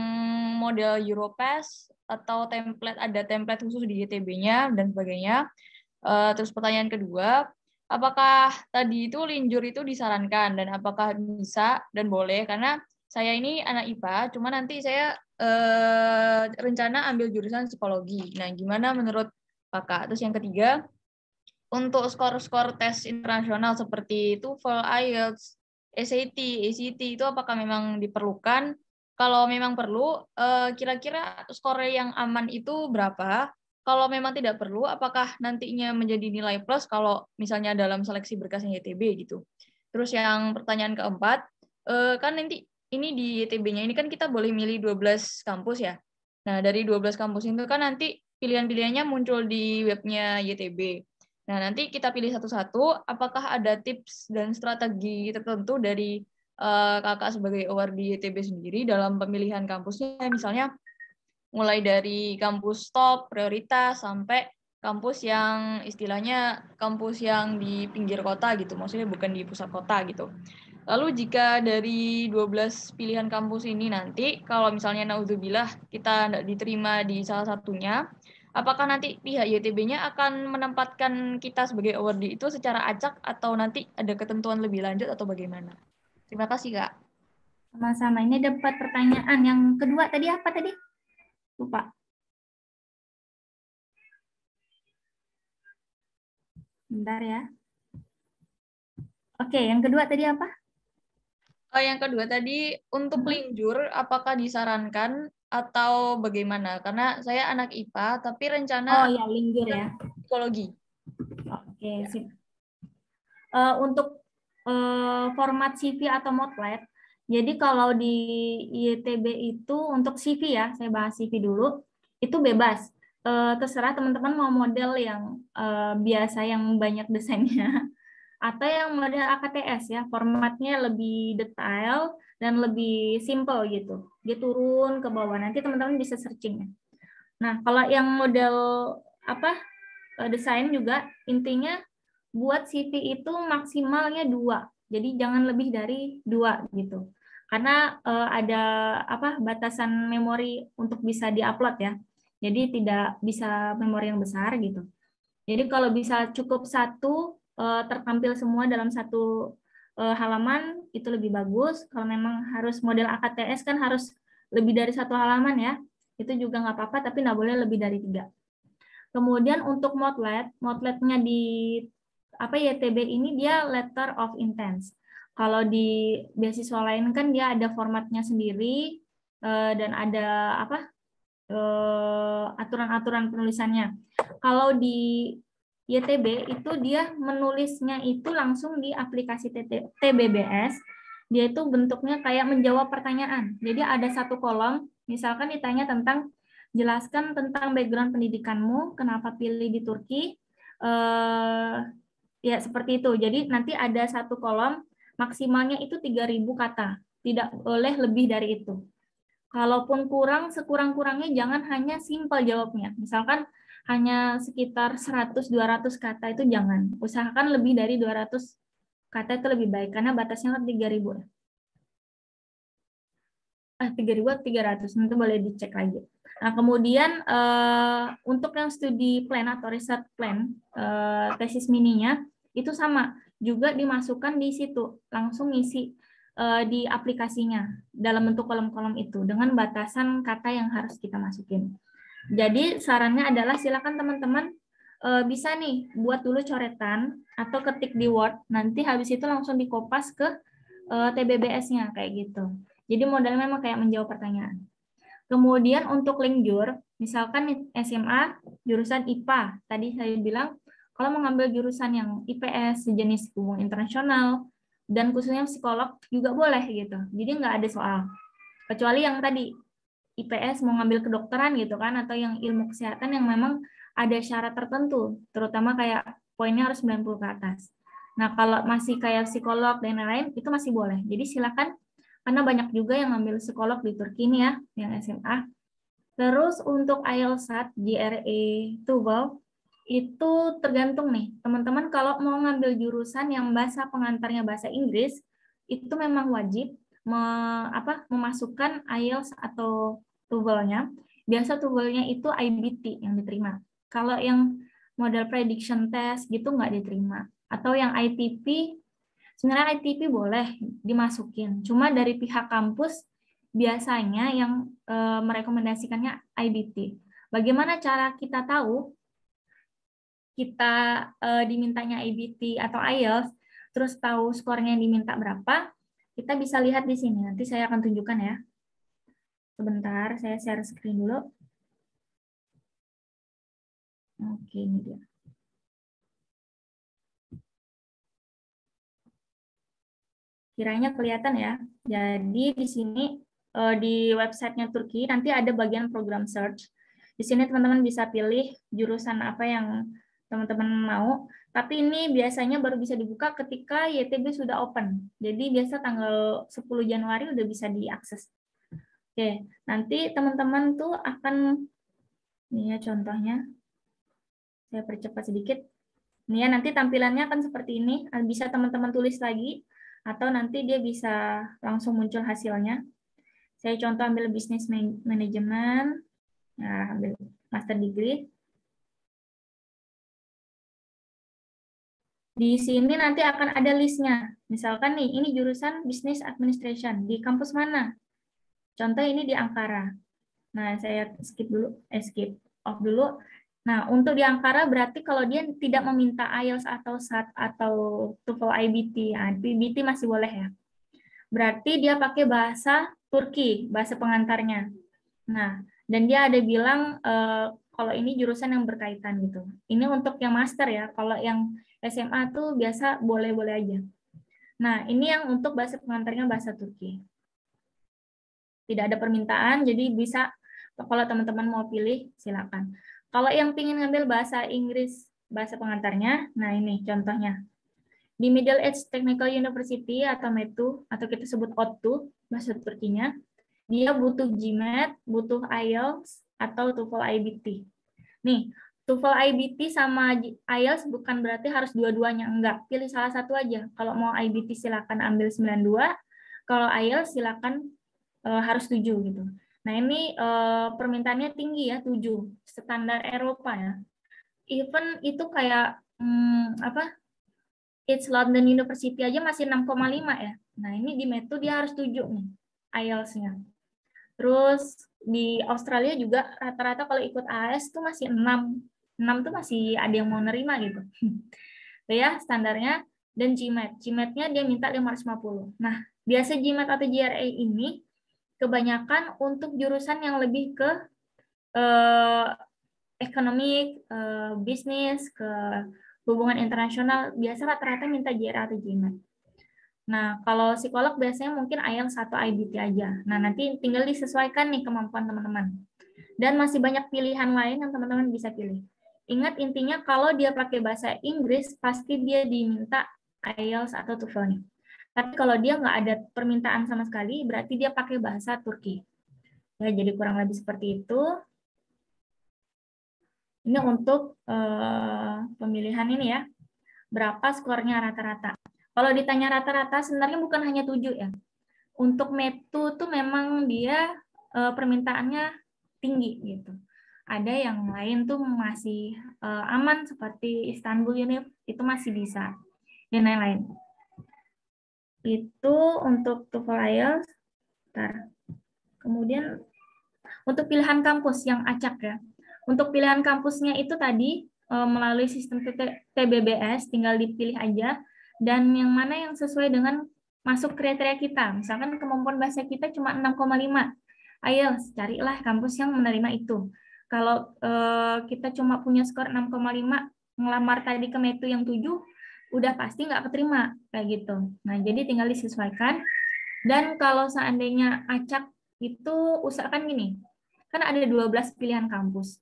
model Europass atau ada template khusus di YTB-nya dan sebagainya. Terus pertanyaan kedua, apakah tadi itu linjur itu disarankan dan apakah bisa dan boleh? Karena saya ini anak IPA, cuma nanti saya rencana ambil jurusan psikologi. Nah, gimana menurut Kakak? Terus yang ketiga, untuk skor-skor tes internasional seperti TOEFL, IELTS, SAT, ACT itu apakah memang diperlukan? Kalau memang perlu, kira-kira skor yang aman itu berapa? Kalau memang tidak perlu, apakah nantinya menjadi nilai plus kalau misalnya dalam seleksi berkasnya YTB gitu? Terus yang pertanyaan keempat, kan nanti ini di YTB-nya ini kan kita boleh milih 12 kampus ya. Nah, dari 12 kampus itu kan nanti pilihan-pilihannya muncul di webnya YTB. Nah, nanti kita pilih satu-satu, apakah ada tips dan strategi tertentu dari kakak sebagai award di YTB sendiri dalam pemilihan kampusnya, misalnya mulai dari kampus top, prioritas, sampai kampus yang istilahnya kampus yang di pinggir kota gitu, maksudnya bukan di pusat kota gitu. Lalu jika dari 12 pilihan kampus ini nanti, kalau misalnya naudzubillah kita tidak diterima di salah satunya, apakah nanti pihak YTB-nya akan menempatkan kita sebagai awardee itu secara acak atau nanti ada ketentuan lebih lanjut atau bagaimana? Terima kasih, Kak. Sama-sama. Ini dapat pertanyaan. Yang kedua tadi apa tadi? Lupa. Bentar ya. Oke, yang kedua tadi apa? Yang kedua tadi, untuk linjur, apakah disarankan atau bagaimana? Karena saya anak IPA, tapi rencana ya linjur ya. Psikologi. Oke, sip. Untuk format CV atau Motlet. Jadi kalau di ITB itu untuk CV ya, saya bahas CV dulu, itu bebas. Terserah teman-teman mau model yang biasa yang banyak desainnya atau yang model AKTS ya, formatnya lebih detail dan lebih simple gitu. Dia turun ke bawah, nanti teman-teman bisa searching. Nah, kalau yang model desain juga intinya buat CV itu maksimalnya 2. Jadi jangan lebih dari 2 gitu. Karena ada batasan memori untuk bisa diupload ya. Jadi tidak bisa memori yang besar gitu. Jadi kalau bisa cukup 1 tertampil semua dalam 1 halaman itu lebih bagus. Kalau memang harus model AKTS kan harus lebih dari 1 halaman ya. Itu juga nggak apa-apa, tapi nggak boleh lebih dari 3. Kemudian untuk Motletnya di YTB ini dia letter of intent. Kalau di beasiswa lain kan dia ada formatnya sendiri dan ada aturan-aturan penulisannya. Kalau di YTB itu dia menulisnya itu langsung di aplikasi TBBS. Dia itu bentuknya kayak menjawab pertanyaan. Jadi ada 1 kolom, misalkan ditanya tentang jelaskan tentang background pendidikanmu, kenapa pilih di Turki, ya seperti itu. Jadi nanti ada 1 kolom, maksimalnya itu 3.000 kata, tidak boleh lebih dari itu. Kalaupun kurang, sekurang-kurangnya jangan hanya simpel jawabnya. Misalkan hanya sekitar 100-200 kata itu jangan. Usahakan lebih dari 200 kata itu lebih baik, karena batasnya kan 3.000. 3.300, nanti boleh dicek lagi. Nah, kemudian untuk yang studi plan atau research plan, tesis mininya, itu sama, juga dimasukkan di situ, langsung ngisi di aplikasinya, dalam bentuk kolom-kolom itu, dengan batasan kata yang harus kita masukin. Jadi sarannya adalah silakan teman-teman bisa nih, buat dulu coretan, atau ketik di Word, nanti habis itu langsung dikopas ke TBBS-nya, kayak gitu. Jadi modelnya memang kayak menjawab pertanyaan. Kemudian untuk link jur, misalkan SMA jurusan IPA, tadi saya bilang kalau mengambil jurusan yang IPS sejenis hubungan internasional dan khususnya psikolog juga boleh gitu. Jadi nggak ada soal. Kecuali yang tadi IPS mau ngambil kedokteran gitu kan, atau yang ilmu kesehatan yang memang ada syarat tertentu, terutama kayak poinnya harus 90 ke atas. Nah, kalau masih kayak psikolog dan lain-lain itu masih boleh. Jadi silakan, karena banyak juga yang ngambil psikolog di Turki ini ya, yang SMA. Terus untuk IELTS, GRE, TOEFL, itu tergantung nih, teman-teman kalau mau ngambil jurusan yang bahasa pengantarnya bahasa Inggris, itu memang wajib memasukkan IELTS atau TOEFL-nya. Biasa TOEFL-nya itu IBT yang diterima. Kalau yang model prediction test gitu nggak diterima. Atau yang ITP, sebenarnya ITP boleh dimasukin, cuma dari pihak kampus biasanya yang merekomendasikannya IBT. Bagaimana cara kita tahu kita dimintanya IBT atau IELTS, terus tahu skornya yang diminta berapa? Kita bisa lihat di sini. Nanti saya akan tunjukkan ya. Sebentar, saya share screen dulu. Oke, ini dia. Kiranya kelihatan ya. Jadi di sini di websitenya Turki nanti ada bagian program search. Di sini teman-teman bisa pilih jurusan apa yang teman-teman mau. Tapi ini biasanya baru bisa dibuka ketika YTB sudah open. Jadi biasa tanggal 10 Januari udah bisa diakses. Oke, nanti teman-teman tuh akan, ini ya contohnya. Saya percepat sedikit. Ini ya, nanti tampilannya akan seperti ini. Bisa teman-teman tulis lagi, atau nanti dia bisa langsung muncul hasilnya. Saya contoh ambil bisnis manajemen, nah, ambil master degree. Di sini nanti akan ada listnya. Misalkan nih, ini jurusan Business Administration. Di kampus mana? Contoh ini di Ankara. Nah, saya skip off dulu. Nah, untuk di Ankara berarti kalau dia tidak meminta IELTS atau SAT atau TOEFL IBT, IBT masih boleh ya. Berarti dia pakai bahasa Turki, bahasa pengantarnya. Nah, dan dia ada bilang kalau ini jurusan yang berkaitan gitu. Ini untuk yang master ya. Kalau yang SMA tuh biasa boleh-boleh aja. Nah, ini yang untuk bahasa pengantarnya bahasa Turki. Tidak ada permintaan, jadi bisa kalau teman-teman mau pilih, silakan. Kalau yang ingin ngambil bahasa Inggris, bahasa pengantarnya, nah ini contohnya. Di Middle East Technical University atau METU, atau kita sebut ODTÜ, bahasa Turkinya, dia butuh GMAT, butuh IELTS, atau TOEFL IBT. Nih, TOEFL IBT sama IELTS bukan berarti harus dua-duanya, enggak. Pilih salah satu aja. Kalau mau IBT silakan ambil 92, kalau IELTS silakan harus 7 gitu. Nah, ini permintaannya tinggi ya, 7. Standar Eropa ya. Even itu kayak It's London University aja masih 6,5 ya. Nah, ini di METU dia harus 7 nih IELTS-nya. Terus di Australia juga rata-rata kalau ikut AS tuh masih 6. 6 tuh masih ada yang mau nerima gitu. Itu ya standarnya. Dan GMAT. GMAT-nya dia minta 550. Nah, biasa GMAT atau GRE ini kebanyakan untuk jurusan yang lebih ke ekonomi, bisnis, ke hubungan internasional, biasa rata-rata minta GRE atau GMAT. Nah, kalau psikolog biasanya mungkin IELTS atau IBT aja. Nah, nanti tinggal disesuaikan nih kemampuan teman-teman. Dan masih banyak pilihan lain yang teman-teman bisa pilih. Ingat intinya kalau dia pakai bahasa Inggris, pasti dia diminta IELTS atau TOEFL-nya. Tapi kalau dia nggak ada permintaan sama sekali, berarti dia pakai bahasa Turki. Ya, jadi kurang lebih seperti itu. Ini untuk pemilihan ini ya. Berapa skornya rata-rata. Kalau ditanya rata-rata, sebenarnya bukan hanya 7 ya. Untuk METU tuh memang dia permintaannya tinggi gitu. Ada yang lain tuh masih aman seperti Istanbul Unif, itu masih bisa. Dan lain-lain. Itu untuk TOEFL IELTS. Kemudian untuk pilihan kampus yang acak ya. Untuk pilihan kampusnya itu tadi melalui sistem TBBS, tinggal dipilih aja. Dan yang mana yang sesuai dengan masuk kriteria kita. Misalkan kemampuan bahasa kita cuma 6,5. IELTS, carilah kampus yang menerima itu. Kalau kita cuma punya skor 6,5, ngelamar tadi ke METU yang 7, udah pasti nggak keterima. Kayak gitu. Nah, jadi tinggal disesuaikan. Dan kalau seandainya acak itu usahakan gini, kan ada 12 pilihan kampus.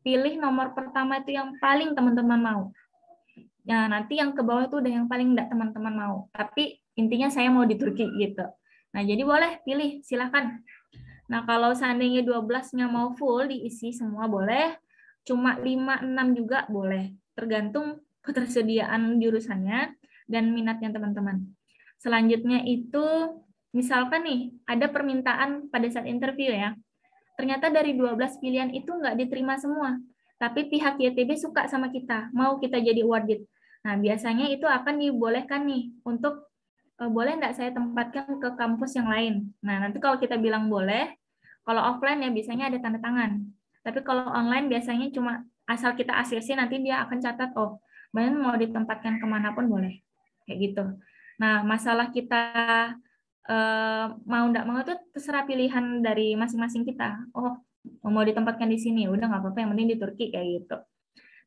Pilih nomor pertama itu yang paling teman-teman mau. Ya, nanti yang ke bawah itu udah yang paling enggak teman-teman mau. Tapi intinya saya mau di Turki gitu. Nah, jadi boleh pilih, silakan. Nah, kalau seandainya 12-nya mau full diisi semua boleh. Cuma 5, 6 juga boleh. Tergantung ketersediaan jurusannya dan minatnya teman-teman. Selanjutnya itu, misalkan nih, ada permintaan pada saat interview ya. Ternyata dari 12 pilihan itu nggak diterima semua. Tapi pihak YTB suka sama kita, mau kita jadi awarded. Nah, biasanya itu akan dibolehkan nih untuk boleh nggak saya tempatkan ke kampus yang lain. Nah, nanti kalau kita bilang boleh, kalau offline ya biasanya ada tanda tangan. Tapi kalau online biasanya cuma asal kita ACC nanti dia akan catat, oh, Bayan mau ditempatkan kemanapun boleh. Kayak gitu. Nah, masalah kita mau nggak mau itu terserah pilihan dari masing-masing kita. Oh, mau ditempatkan di sini, udah nggak apa-apa, yang penting di Turki kayak gitu.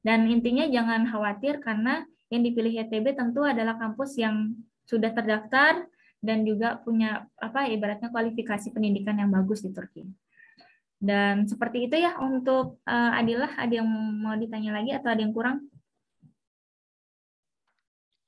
Dan intinya jangan khawatir karena yang dipilih YTB tentu adalah kampus yang sudah terdaftar dan juga punya ibaratnya kualifikasi pendidikan yang bagus di Turki. Dan seperti itu ya untuk Adilah, ada yang mau ditanya lagi atau ada yang kurang?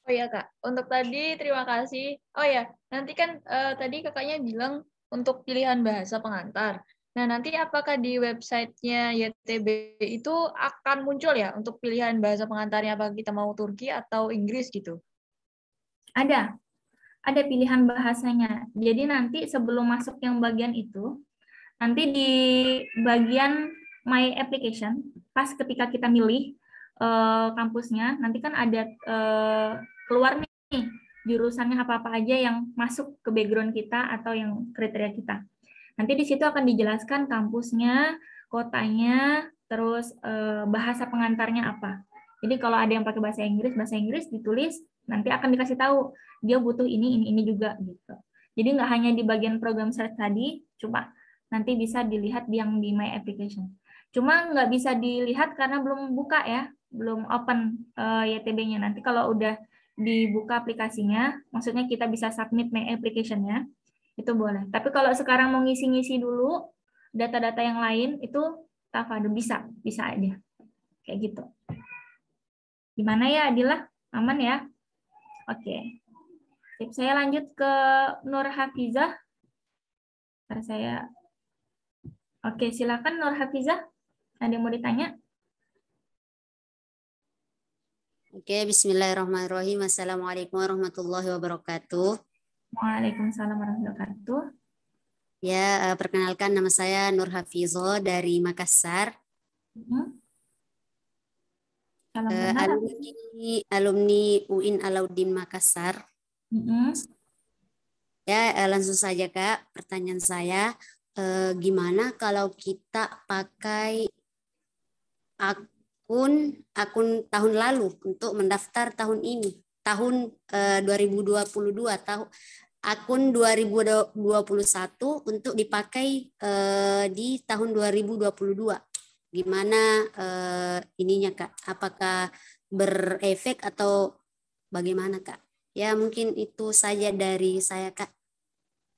Oh ya Kak, untuk tadi terima kasih. Oh ya, nanti kan tadi kakaknya bilang untuk pilihan bahasa pengantar. Nah, nanti apakah di websitenya YTB itu akan muncul ya untuk pilihan bahasa pengantarnya, apakah kita mau Turki atau Inggris gitu? Ada pilihan bahasanya. Jadi nanti sebelum masuk yang bagian itu, nanti di bagian My Application, pas ketika kita milih kampusnya, nanti kan ada keluar nih jurusannya apa-apa aja yang masuk ke background kita atau yang kriteria kita. Nanti di situ akan dijelaskan kampusnya, kotanya, terus bahasa pengantarnya apa. Jadi kalau ada yang pakai bahasa Inggris ditulis, nanti akan dikasih tahu dia butuh ini juga gitu. Jadi nggak hanya di bagian program search tadi, cuma nanti bisa dilihat yang di My Application. Cuma nggak bisa dilihat karena belum buka ya, belum open YTB-nya. Nanti kalau udah dibuka aplikasinya, maksudnya kita bisa submit my application-nya, itu boleh. Tapi kalau sekarang mau ngisi-ngisi dulu data-data yang lain, itu Tafadol bisa aja. Kayak gitu. Gimana ya Adila? Aman ya? Oke. Saya lanjut ke Nur Hafizah. Oke, silakan Nur Hafizah. Ada yang mau ditanya? Oke, bismillahirrahmanirrahim. Assalamualaikum warahmatullahi wabarakatuh. Waalaikumsalam warahmatullahi wabarakatuh. Ya, perkenalkan nama saya Nur Hafizo dari Makassar. Salam kenal. Alumni UIN Alauddin Makassar. Ya, langsung saja Kak, pertanyaan saya, gimana kalau kita pakai akun tahun lalu untuk mendaftar tahun ini, tahun 2022, akun 2021 untuk dipakai di tahun 2022. Gimana ininya Kak? Apakah berefek atau bagaimana Kak? Ya mungkin itu saja dari saya Kak.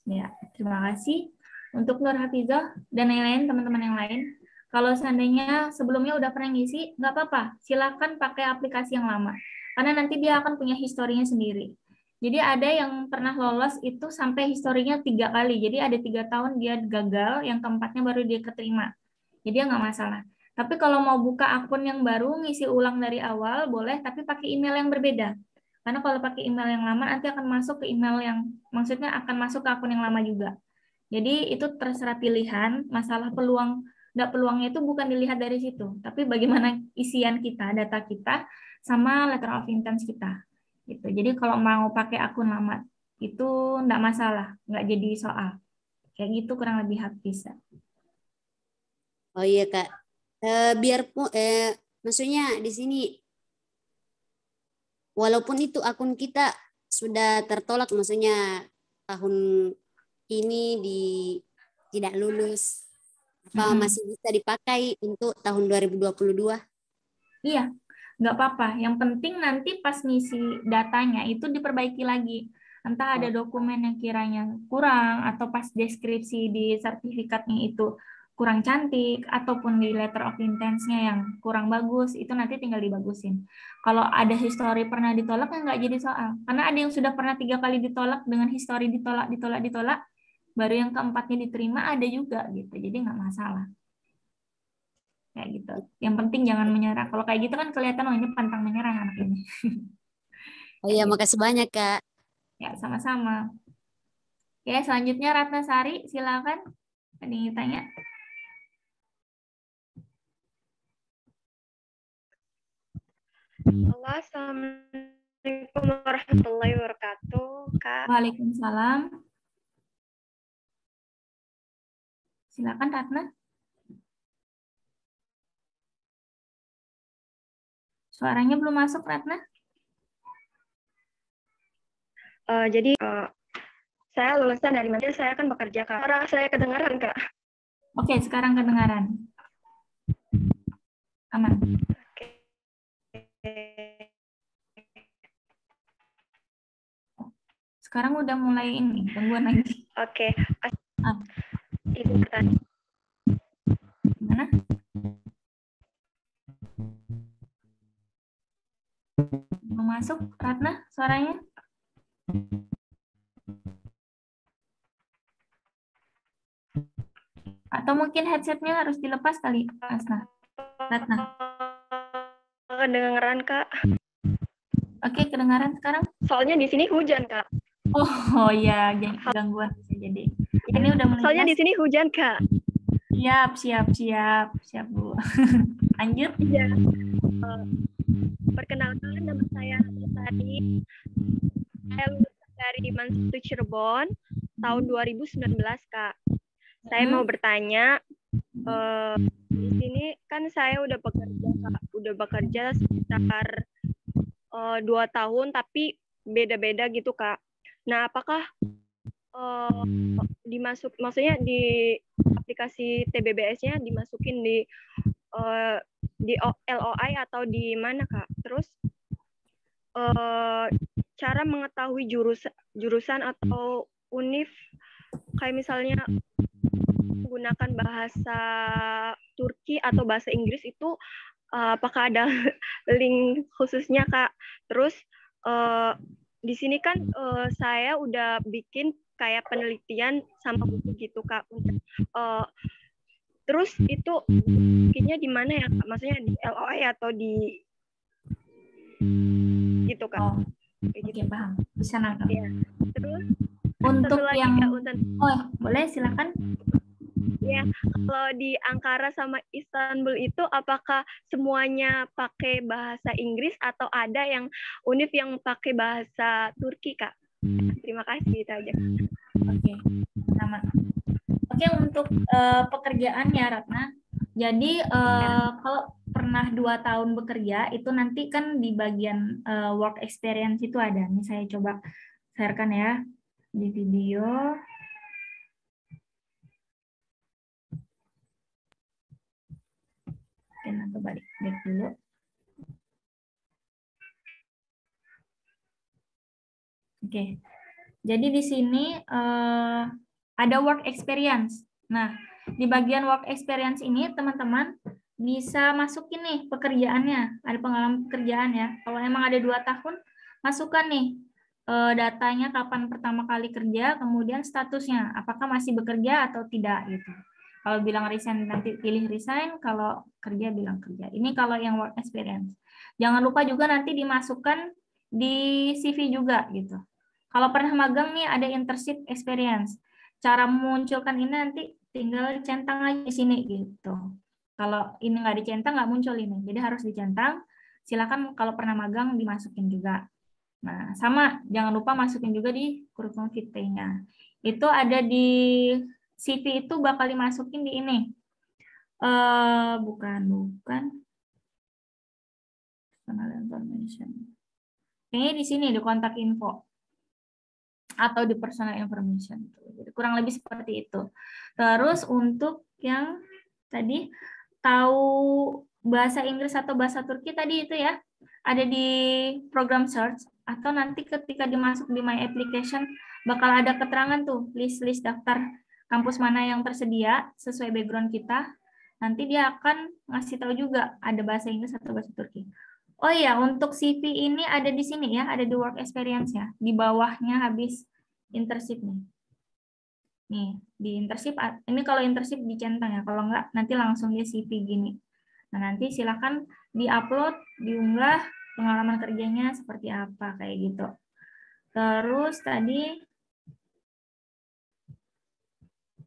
Ya, terima kasih untuk Nur Hafizah dan yang lain, teman-teman yang lain. Kalau seandainya sebelumnya udah pernah ngisi, nggak apa-apa. Silakan pakai aplikasi yang lama. Karena nanti dia akan punya historinya sendiri. Jadi ada yang pernah lolos itu sampai historinya 3 kali. Jadi ada 3 tahun dia gagal, yang keempatnya baru dia keterima. Jadi nggak masalah. Tapi kalau mau buka akun yang baru, ngisi ulang dari awal, boleh, tapi pakai email yang berbeda. Karena kalau pakai email yang lama, nanti akan masuk ke email yang, maksudnya akan masuk ke akun yang lama juga. Jadi itu terserah pilihan, masalah peluangnya itu bukan dilihat dari situ, tapi bagaimana isian kita, data kita, sama letter of intent kita. Gitu. Jadi kalau mau pakai akun lama, itu enggak masalah, nggak jadi soal. Kayak gitu kurang lebih bisa. Oh iya Kak, maksudnya di sini, walaupun itu akun kita sudah tertolak, maksudnya tahun ini tidak lulus, apa masih bisa dipakai untuk tahun 2022? Iya, nggak apa-apa. Yang penting nanti pas ngisi datanya itu diperbaiki lagi. Entah ada dokumen yang kiranya kurang, atau pas deskripsi di sertifikatnya itu kurang cantik, ataupun di letter of intent-nya yang kurang bagus, itu nanti tinggal dibagusin. Kalau ada histori pernah ditolak, ya nggak jadi soal. Karena ada yang sudah pernah 3 kali ditolak dengan histori ditolak, baru yang keempatnya diterima ada juga gitu. Jadi nggak masalah. Kayak gitu. Yang penting jangan menyerah. Kalau kayak gitu kan kelihatan, oh ini pantang menyerah anak ini. Oh iya, makasih banyak Kak. Ya, sama-sama. Oke, selanjutnya Ratna Sari, silakan. Ada yang ditanya? Halo, Assalamualaikum warahmatullahi wabarakatuh, Kak. Waalaikumsalam. Silakan Ratna. Suaranya belum masuk, Ratna. Jadi saya lulusan dari mana? Saya akan bekerja, Kak. Suara saya kedengaran, Kak? Oke, sekarang kedengaran. Aman. Oke. Sekarang udah mulai ini, gangguan lagi. Oke. Ibu bertanya. Gimana? Mau masuk, Ratna, suaranya? Atau mungkin headsetnya harus dilepas kali, Asna. Ratna. Kedengaran, Kak. Oke, kedengaran sekarang? Soalnya di sini hujan, Kak. Oh ya, gangguan bisa jadi. Ini udah mulai. Soalnya di sini hujan, Kak. Siap, Bu. Lanjut. Ya. Perkenalkan, nama saya Tadi. Saya lulusan dari Mansutu Cirebon tahun 2019, Kak. Saya mau bertanya, di sini kan saya udah bekerja, Kak. Udah bekerja sekitar 2 tahun, tapi beda-beda gitu, Kak. Nah, apakah maksudnya di aplikasi TBBS-nya dimasukin di LOI atau di mana, Kak? Terus cara mengetahui jurusan atau univ kayak misalnya menggunakan bahasa Turki atau bahasa Inggris itu apakah ada link khususnya, Kak? Terus di sini kan saya udah bikin kayak penelitian sama buku gitu, Kak. Terus itu bikinnya di mana ya, Kak? Maksudnya di LOI atau di gitu, Kak? Oh, Kayak gitu. oke, paham. Bisa nangkap. Ya. Terus Untuk satu lagi, yang Kak, oh, boleh silakan. ya, kalau di Ankara sama Istanbul itu apakah semuanya pakai bahasa Inggris atau ada yang univ yang pakai bahasa Turki, Kak? Terima kasih, itu aja. Oke, sama. Oke, untuk pekerjaan ya, Ratna. Jadi kalau pernah 2 tahun bekerja, itu nanti kan di bagian work experience itu ada. Ini saya coba sharekan ya di video. Oke, nanti balik dulu. Oke, jadi di sini ada work experience. Nah, di bagian work experience ini teman-teman bisa masukin nih pekerjaannya, ada pengalaman pekerjaan ya. Kalau emang ada 2 tahun, masukkan nih datanya kapan pertama kali kerja, kemudian statusnya, apakah masih bekerja atau tidak gitu. Kalau bilang resign nanti pilih resign, kalau kerja bilang kerja. Ini kalau yang work experience. Jangan lupa juga nanti dimasukkan di CV juga gitu. Kalau pernah magang nih ada internship experience. Cara memunculkan ini nanti tinggal centang aja di sini gitu. Kalau ini nggak dicentang nggak muncul ini. Jadi harus dicentang. Silakan kalau pernah magang dimasukin juga. Nah, sama jangan lupa masukin juga di kurikulum vitae-nya. Itu ada di CV itu bakal dimasukin di ini. Bukan. Personal information. Kayaknya di sini di kontak info atau di personal information. Jadi kurang lebih seperti itu. Terus untuk yang tadi tahu bahasa Inggris atau bahasa Turki tadi itu ya, ada di program search atau nanti ketika dimasuk di My Application bakal ada keterangan tuh list daftar kampus mana yang tersedia sesuai background kita. Nanti dia akan ngasih tahu juga ada bahasa Inggris atau bahasa Turki. Oh iya, untuk CV ini ada di sini ya, ada di work experience ya. Di bawahnya habis internship nih. Nih, di internship, ini kalau internship dicentang ya, kalau enggak nanti langsung dia CV gini. Nah, nanti silakan di-upload, diunggah pengalaman kerjanya seperti apa, kayak gitu. Terus tadi,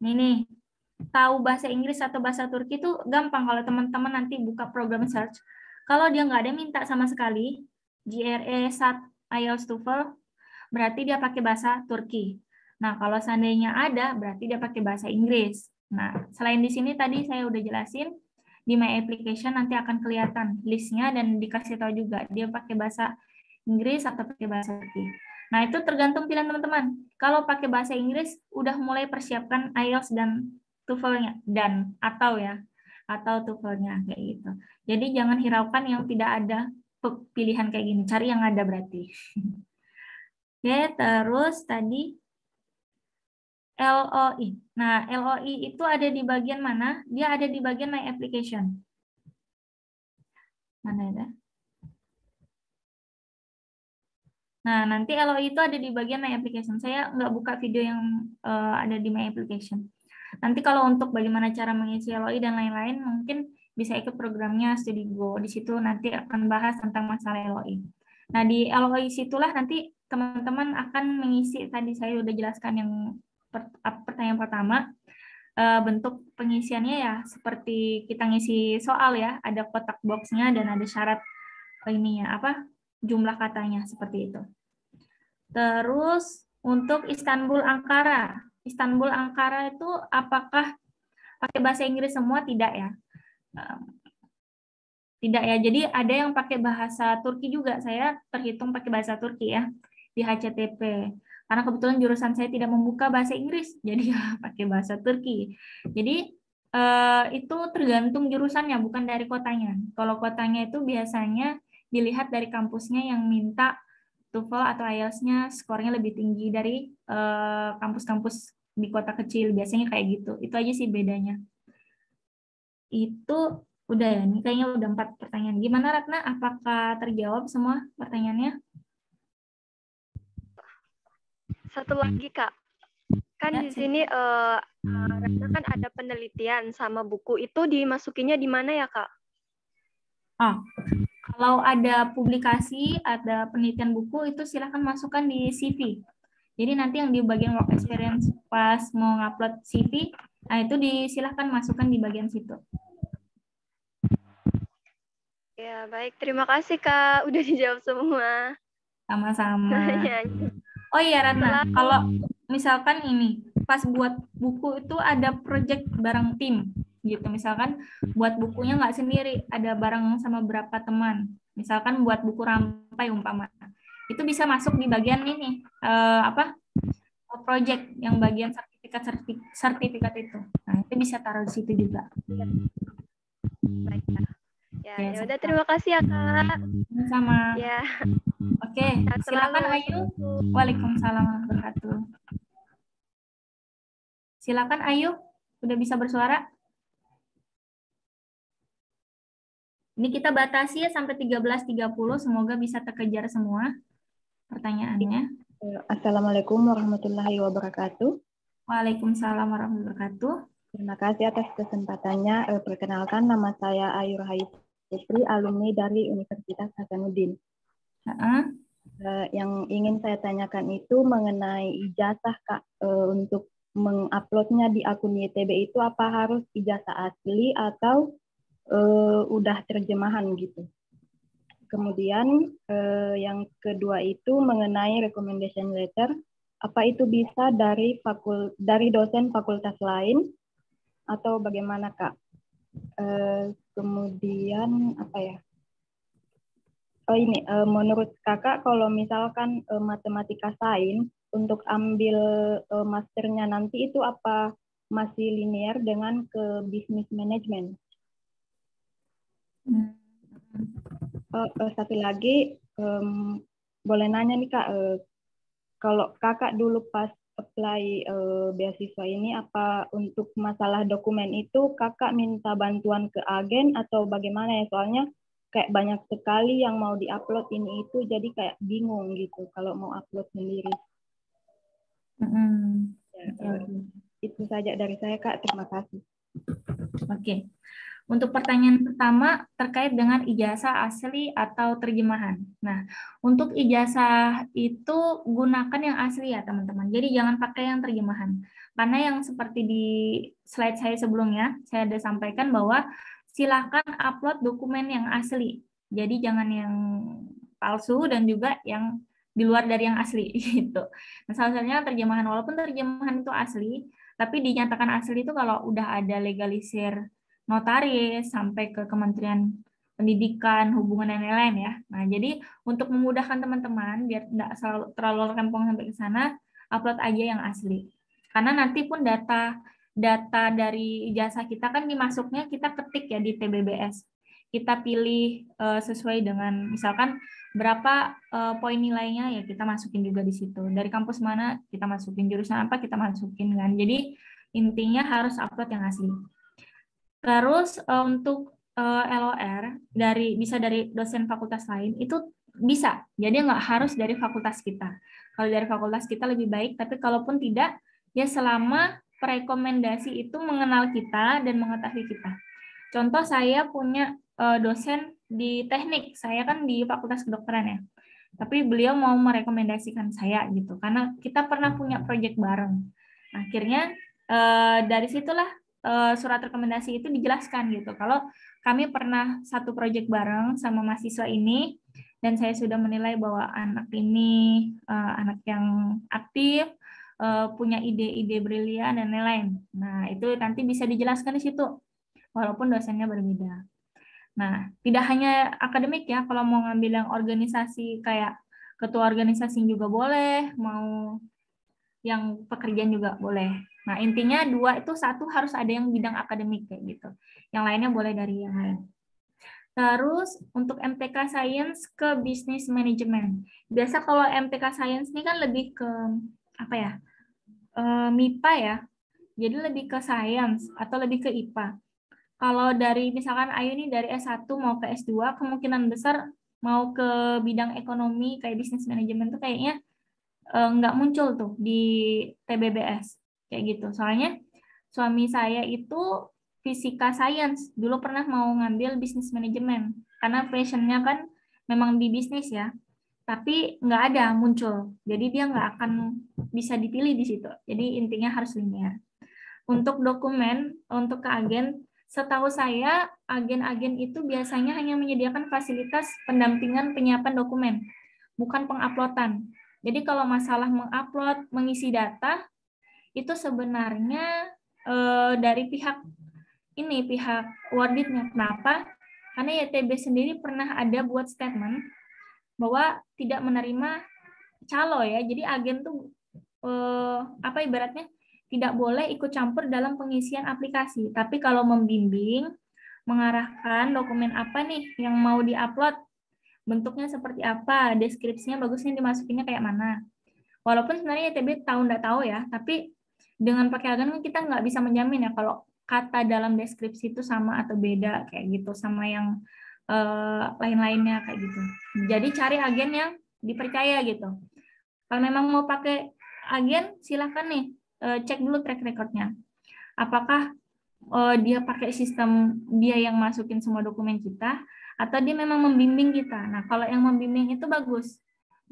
nih, tahu bahasa Inggris atau bahasa Turki itu gampang kalau teman-teman nanti buka program search. Kalau dia nggak ada minta sama sekali, GRE, SAT, IELTS, TOEFL, berarti dia pakai bahasa Turki. Nah, kalau seandainya ada, berarti dia pakai bahasa Inggris. Nah, selain di sini tadi saya udah jelasin, di My Application nanti akan kelihatan listnya dan dikasih tahu juga dia pakai bahasa Inggris atau pakai bahasa Turki. Nah, itu tergantung pilihan teman-teman. Kalau pakai bahasa Inggris, udah mulai persiapkan IELTS dan TOEFL-nya atau TOEFL-nya kayak gitu. Jadi jangan hiraukan yang tidak ada pilihan kayak gini, cari yang ada berarti. Oke, terus tadi LOI. Nah, LOI itu ada di bagian mana? Dia ada di bagian My Application. Mana ya? Nah, nanti LOI itu ada di bagian My Application. Saya nggak buka video yang ada di My Application. Nanti kalau untuk bagaimana cara mengisi LOI dan lain-lain, mungkin bisa ikut programnya StudyGo. Di situ nanti akan bahas tentang masalah LOI. Nah, di LOI situlah nanti teman-teman akan mengisi, tadi saya udah jelaskan yang pertanyaan pertama, bentuk pengisiannya ya seperti kita ngisi soal ya, ada kotak boxnya dan ada syarat ininya jumlah katanya seperti itu. Terus untuk Istanbul Ankara itu apakah pakai bahasa Inggris semua? Tidak ya. Tidak ya. Jadi ada yang pakai bahasa Turki juga. Saya terhitung pakai bahasa Turki ya di HCTP. Karena kebetulan jurusan saya tidak membuka bahasa Inggris, jadi ya pakai bahasa Turki. Jadi itu tergantung jurusannya, bukan dari kotanya. Kalau kotanya itu biasanya dilihat dari kampusnya yang minta TOEFL atau IELTS-nya skornya lebih tinggi dari kampus-kampus di kota kecil. Biasanya kayak gitu. Itu aja sih bedanya. Itu udah ya, ini kayaknya udah 4 pertanyaan. Gimana Ratna? Apakah terjawab semua pertanyaannya? Satu lagi Kak, kan Ya, di sini Ratna kan ada penelitian sama buku, itu dimasukinya di mana ya Kak? Kalau ada publikasi, ada penelitian buku, itu silahkan masukkan di CV. Jadi nanti yang di bagian work experience pas mau ngupload CV, nah itu silahkan masukkan di bagian situ. Ya baik, terima kasih Kak, udah dijawab semua. Sama-sama. Oh iya Ratna, kalau misalkan ini pas buat buku itu ada project bareng tim gitu, misalkan buat bukunya nggak sendiri, ada bareng sama berapa teman, misalkan buat buku rampai umpama, itu bisa masuk di bagian ini project yang bagian sertifikat itu. Nah itu bisa taruh di situ juga. Baik, Kak. Ya udah, terima kasih ya Kak. Sama. Ya. Oke, silakan Ayu. Waalaikumsalam warahmatullahi wabarakatuh. Silakan Ayu, udah bisa bersuara? Ini kita batasi ya sampai 13.30, semoga bisa terkejar semua pertanyaannya. Assalamualaikum warahmatullahi wabarakatuh. Waalaikumsalam warahmatullahi wabarakatuh. Terima kasih atas kesempatannya. Perkenalkan, nama saya Ayu Rahayu Putri, alumni dari Universitas Hasanuddin. Yang ingin saya tanyakan itu mengenai ijazah Kak, untuk menguploadnya di akun YTB itu apa harus ijazah asli atau udah terjemahan gitu. Kemudian yang kedua itu mengenai recommendation letter, apa itu bisa dari dosen fakultas lain atau bagaimana Kak? Kemudian apa ya? Oh ini, menurut Kakak kalau misalkan matematika sains untuk ambil masternya nanti itu apa masih linear dengan ke bisnis manajemen? Satu lagi, boleh nanya nih Kak, kalau Kakak dulu pas apply beasiswa ini, apa untuk masalah dokumen itu Kakak minta bantuan ke agen atau bagaimana ya? Soalnya kayak banyak sekali yang mau diupload ini itu, jadi kayak bingung gitu kalau mau upload sendiri. Itu saja dari saya Kak, terima kasih. Oke. Untuk pertanyaan pertama terkait dengan ijazah asli atau terjemahan. Nah, untuk ijazah itu gunakan yang asli ya teman-teman. Jadi jangan pakai yang terjemahan. Karena yang seperti di slide saya sebelumnya, saya ada sampaikan bahwa silakan upload dokumen yang asli. Jadi jangan yang palsu dan juga yang di luar dari yang asli gitu. Nah, salah satunya terjemahan, walaupun terjemahan itu asli, tapi dinyatakan asli itu kalau udah ada legalisir notaris sampai ke Kementerian Pendidikan, Hubungan dan lain-lain ya. Nah, jadi untuk memudahkan teman-teman biar tidak terlalu rempong sampai ke sana, upload aja yang asli. Karena nanti pun data dari ijazah kita kan dimasuknya kita ketik ya di TBBS. Kita pilih sesuai dengan misalkan berapa poin nilainya ya kita masukin juga di situ. Dari kampus mana kita masukin, jurusan apa kita masukin kan. Jadi intinya harus upload yang asli. Terus untuk LOR bisa dari dosen fakultas lain itu bisa. Jadi nggak harus dari fakultas kita. Kalau dari fakultas kita lebih baik, tapi kalaupun tidak, ya selama rekomendasi itu mengenal kita dan mengetahui kita. Contoh saya punya dosen di teknik, saya kan di fakultas kedokteran ya. Tapi beliau mau merekomendasikan saya gitu, karena kita pernah punya proyek bareng. Akhirnya dari situlah surat rekomendasi itu dijelaskan gitu. Kalau kami pernah satu proyek bareng sama mahasiswa ini, dan saya sudah menilai bahwa anak ini anak yang aktif, punya ide-ide brilian dan lain-lain. Nah, itu nanti bisa dijelaskan di situ, walaupun dosennya berbeda. Nah, tidak hanya akademik ya, kalau mau ngambil yang organisasi kayak ketua organisasi juga boleh, mau yang pekerjaan juga boleh. Nah, intinya dua itu, satu harus ada yang bidang akademik kayak gitu. Yang lainnya boleh dari yang lain. Terus untuk MTK Science ke Business Management. Biasa kalau MTK Science ini kan lebih ke apa ya? MIPA ya. Jadi lebih ke science atau lebih ke IPA. Kalau dari misalkan Ayu nih dari S1 mau ke S2, kemungkinan besar mau ke bidang ekonomi kayak business management tuh kayaknya nggak muncul tuh di TBBS kayak gitu. Soalnya suami saya itu fisika science, dulu pernah mau ngambil business management karena passionnya kan memang di bisnis ya, tapi nggak ada muncul. Jadi dia nggak akan bisa dipilih di situ. Jadi intinya harus linear. Untuk dokumen, untuk ke agen, setahu saya agen-agen itu biasanya hanya menyediakan fasilitas pendampingan penyiapan dokumen, bukan penguploadan. Jadi kalau masalah mengupload, mengisi data, itu sebenarnya dari pihak Wordit-nya. Kenapa? Karena YTB sendiri pernah ada buat statement bahwa tidak menerima calo ya. Jadi agen tuh ibaratnya tidak boleh ikut campur dalam pengisian aplikasi. Tapi kalau membimbing, mengarahkan dokumen apa nih yang mau diupload, bentuknya seperti apa, deskripsinya bagusnya dimasukinnya kayak mana. Walaupun sebenarnya YTB tahu nggak tahu ya, tapi dengan pakai agen kita nggak bisa menjamin ya kalau kata dalam deskripsi itu sama atau beda kayak gitu sama yang lain-lainnya kayak gitu. Jadi cari agen yang dipercaya gitu. Kalau memang mau pakai agen, silahkan nih cek dulu track recordnya. Apakah dia pakai sistem dia yang masukin semua dokumen kita, atau dia memang membimbing kita. Nah, kalau yang membimbing itu bagus.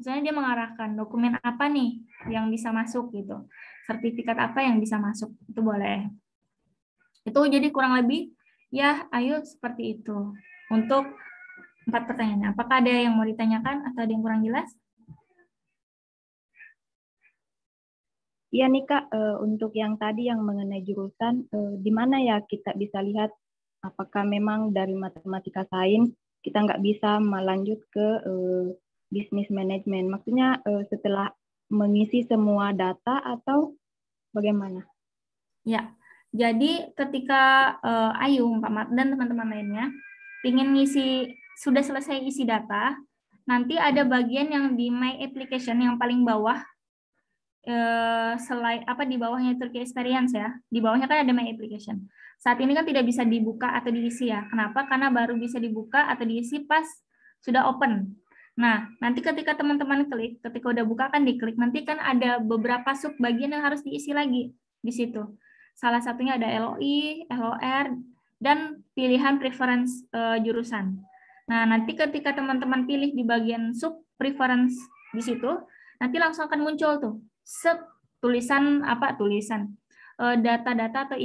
Misalnya dia mengarahkan dokumen apa nih yang bisa masuk gitu. Sertifikat apa yang bisa masuk, itu boleh. Itu jadi kurang lebih, ya ayo seperti itu. Untuk 4 pertanyaan. Apakah ada yang mau ditanyakan atau ada yang kurang jelas? Iya nih Kak, untuk yang tadi yang mengenai jurusan, di mana ya kita bisa lihat apakah memang dari matematika sains kita nggak bisa melanjut ke bisnis manajemen? Maksudnya setelah mengisi semua data atau bagaimana? Ya, jadi ketika Ayu, Pak Mat, dan teman-teman lainnya ingin ngisi, sudah selesai isi data, nanti ada bagian yang di My Application yang paling bawah, selain di bawahnya Turkey Experience ya, di bawahnya kan ada My Application. Saat ini kan tidak bisa dibuka atau diisi ya. Kenapa? Karena baru bisa dibuka atau diisi pas sudah open. Nah, nanti ketika teman-teman klik, ketika udah buka kan diklik, nanti kan ada beberapa sub bagian yang harus diisi lagi di situ. Salah satunya ada LOI, LOR, dan pilihan preference jurusan. Nah, nanti ketika teman-teman pilih di bagian sub preference di situ, nanti langsung akan muncul tuh tulisan data-data atau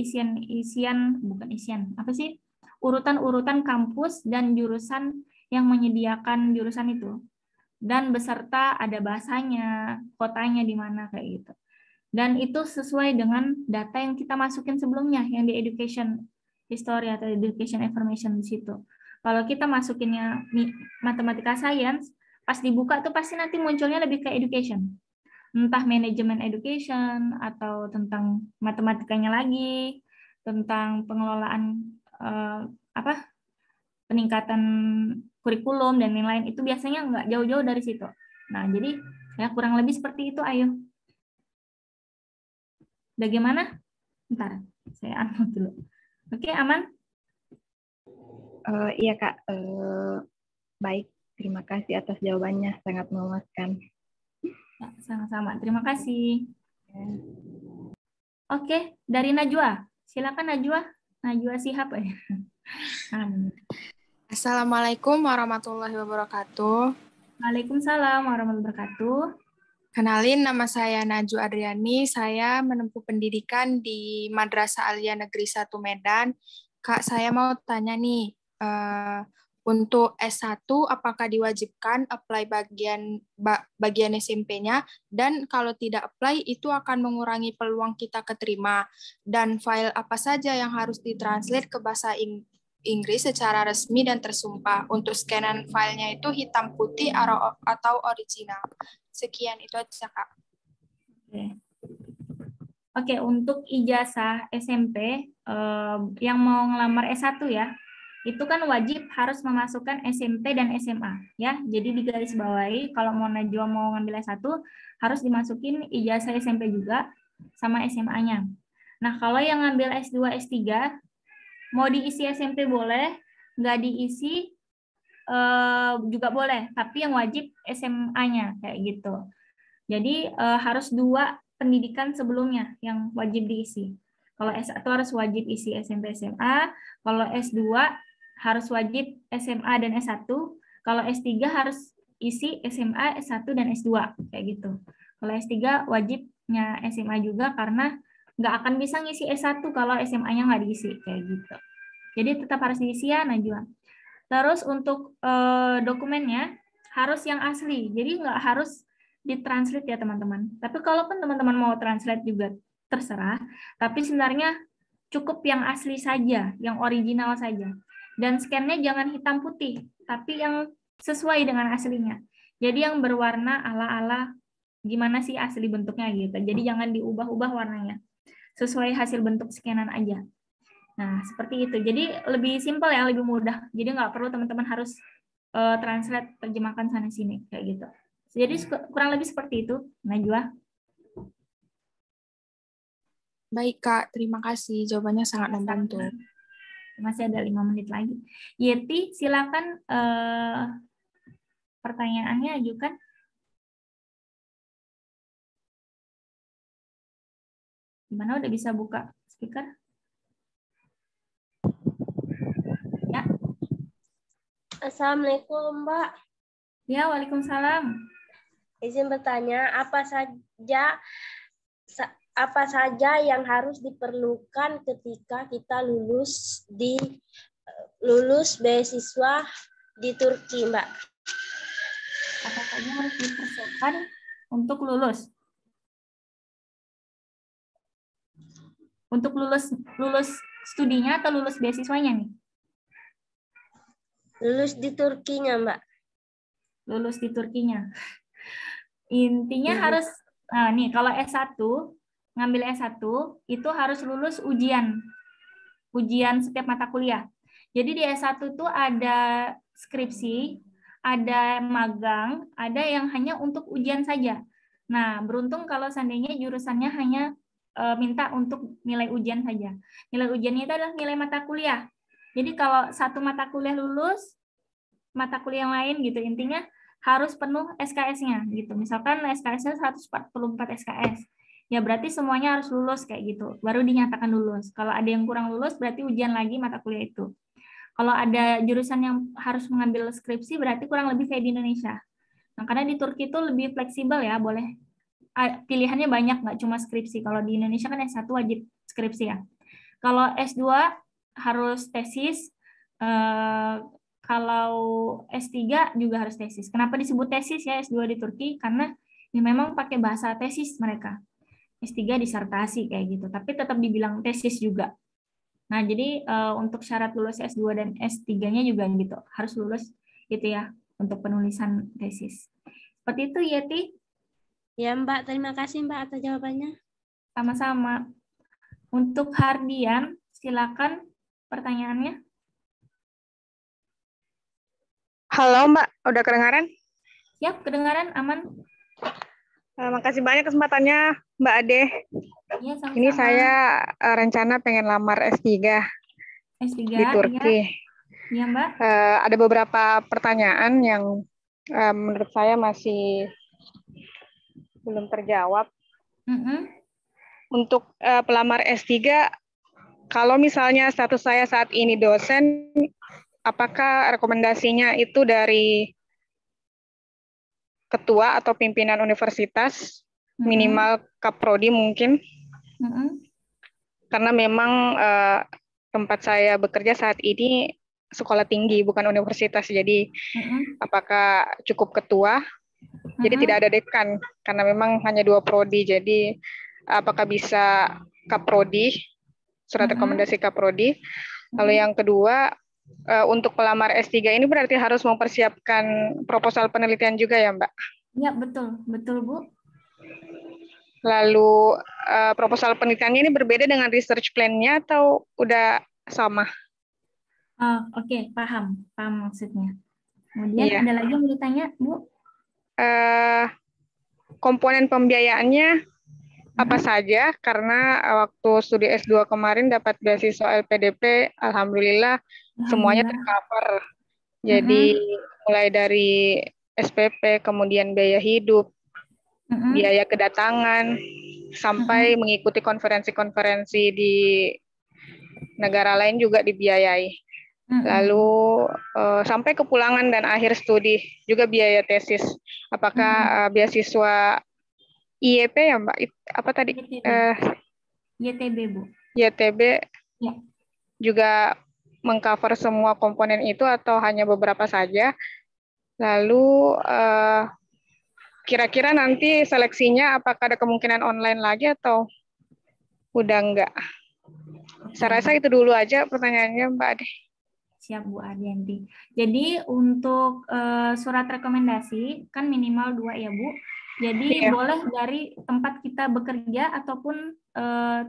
urutan-urutan kampus dan jurusan yang menyediakan jurusan itu, dan beserta ada bahasanya, kotanya di mana kayak gitu. Dan itu sesuai dengan data yang kita masukin sebelumnya yang di education history atau education information di situ. Kalau kita masukinnya matematika science, pas dibuka tuh pasti nanti munculnya lebih ke education. Entah manajemen education atau tentang matematikanya lagi, tentang pengelolaan peningkatan kurikulum dan lain-lain, itu biasanya nggak jauh-jauh dari situ. Nah, jadi ya kurang lebih seperti itu, Ayu. Bagaimana? Bentar, saya unmute dulu. Oke, aman? Iya Kak, baik. Terima kasih atas jawabannya, sangat memuaskan. Ya, sama-sama. Terima kasih. Oke, dari Najwa. Silakan Najwa. Najwa Shihab. Assalamualaikum warahmatullahi wabarakatuh. Waalaikumsalam warahmatullahi wabarakatuh. Kenalin, nama saya Najwa Adriani. Saya menempuh pendidikan di Madrasah Aliyah Negeri 1 Medan. Kak, saya mau tanya nih, untuk S1 apakah diwajibkan apply bagian SMP-nya, dan kalau tidak apply itu akan mengurangi peluang kita keterima, dan file apa saja yang harus ditranslate ke bahasa Inggris secara resmi dan tersumpah. Untuk scanan filenya itu hitam putih atau original. Sekian itu aja Kak. Oke, untuk ijazah SMP yang mau ngelamar S1 ya, itu kan wajib harus memasukkan SMP dan SMA ya. Jadi digarisbawahi kalau mau Najwa mau ngambil S1 harus dimasukin ijazah SMP juga sama SMA-nya. Nah, kalau yang ngambil S2, S3 mau diisi SMP boleh, nggak diisi juga boleh, tapi yang wajib SMA-nya kayak gitu. Jadi harus 2 pendidikan sebelumnya yang wajib diisi. Kalau S1 harus wajib isi SMP SMA, kalau S2 harus wajib SMA dan S1, kalau S3 harus isi SMA, S1 dan S2 kayak gitu. Kalau S3 wajibnya SMA juga karena nggak akan bisa ngisi S1 kalau SMA-nya nggak diisi kayak gitu. Jadi tetap harus diisi ya Najwa. Terus untuk dokumennya harus yang asli, jadi nggak harus ditranslate ya teman-teman. Tapi kalaupun teman-teman mau translate juga terserah, tapi sebenarnya cukup yang asli saja, yang original saja. Dan scan-nya jangan hitam putih, tapi yang sesuai dengan aslinya. Jadi yang berwarna ala-ala gimana sih asli bentuknya gitu. Jadi jangan diubah-ubah warnanya. Sesuai hasil bentuk scanan aja. Nah, seperti itu. Jadi lebih simpel ya, lebih mudah. Jadi nggak perlu teman-teman harus translate, terjemahkan sana-sini, kayak gitu. Jadi kurang lebih seperti itu, Najwa. Baik, Kak. Terima kasih. Jawabannya sangat membantu. Masih ada 5 menit lagi. Yeti, silakan pertanyaannya ajukan. Gimana, udah bisa buka speaker? Ya. Assalamualaikum, Mbak. Ya, waalaikumsalam. Izin bertanya, apa saja yang harus diperlukan ketika kita lulus beasiswa di Turki, Mbak? Apa saja harus dipersiapkan untuk lulus? Untuk lulus studinya atau lulus beasiswanya nih? Lulus di Turkinya, Mbak. Lulus di Turkinya. Intinya harus, nah nih kalau S1, ngambil S1, itu harus lulus ujian setiap mata kuliah. Jadi di S1 tuh ada skripsi, ada magang, ada yang hanya untuk ujian saja. Nah, beruntung kalau seandainya jurusannya hanya minta untuk nilai ujian saja. Nilai ujiannya itu adalah nilai mata kuliah. Jadi kalau satu mata kuliah lulus, mata kuliah yang lain gitu, intinya harus penuh SKS-nya gitu. Misalkan SKS-nya 144 SKS. Ya berarti semuanya harus lulus kayak gitu. Baru dinyatakan lulus. Kalau ada yang kurang lulus berarti ujian lagi mata kuliah itu. Kalau ada jurusan yang harus mengambil skripsi berarti kurang lebih kayak di Indonesia. Nah, karena di Turki itu lebih fleksibel ya, boleh pilihannya banyak, nggak cuma skripsi. Kalau di Indonesia kan S1 wajib skripsi ya. Kalau S2 harus tesis, kalau S3 juga harus tesis. Kenapa disebut tesis ya S2 di Turki? Karena ini memang pakai bahasa tesis mereka. S3 disertasi kayak gitu, tapi tetap dibilang tesis juga. Nah, jadi untuk syarat lulus S2 dan S3-nya juga gitu, harus lulus gitu ya untuk penulisan tesis. Seperti itu, Yeti. Ya, Mbak. Terima kasih, Mbak, atas jawabannya. Sama-sama. Untuk Hardian, silakan pertanyaannya. Halo, Mbak. Udah kedengaran? Yap, kedengaran, aman. Makasih banyak kesempatannya, Mbak Ade. Ya, sama-sama. Ini saya rencana pengen lamar S3 di Turki. Ya, Mbak. Ada beberapa pertanyaan yang menurut saya masih belum terjawab. Untuk pelamar S3, kalau misalnya status saya saat ini dosen, apakah rekomendasinya itu dari ketua atau pimpinan universitas, minimal kaprodi mungkin? Karena memang tempat saya bekerja saat ini sekolah tinggi, bukan universitas. Jadi apakah cukup ketua? Jadi tidak ada dekan, karena memang hanya 2 prodi. Jadi apakah bisa kaprodi, surat rekomendasi kaprodi? Lalu yang kedua, untuk pelamar S3 ini berarti harus mempersiapkan proposal penelitian juga ya, Mbak? Ya, betul. Betul, Bu. Lalu proposal penelitiannya ini berbeda dengan research plan-nya atau udah sama? Oke, paham maksudnya. Kemudian Iya. ada lagi yang mau ditanya, Bu? Komponen pembiayaannya apa saja? Karena waktu studi S2 kemarin dapat beasiswa LPDP, alhamdulillah semuanya tercover. Jadi mulai dari SPP, kemudian biaya hidup, biaya kedatangan, sampai mengikuti konferensi-konferensi di negara lain juga dibiayai. Lalu sampai kepulangan dan akhir studi juga biaya tesis. Apakah beasiswa IEP ya Mbak? Apa tadi? YTB, Bu. YTB ya. Juga mengcover semua komponen itu atau hanya beberapa saja? Lalu kira-kira nanti seleksinya apakah ada kemungkinan online lagi atau udah enggak? Saya rasa itu dulu aja pertanyaannya Mbak Ade. Siap Bu Adianti. Jadi untuk surat rekomendasi kan minimal 2 ya Bu. Jadi boleh dari tempat kita bekerja ataupun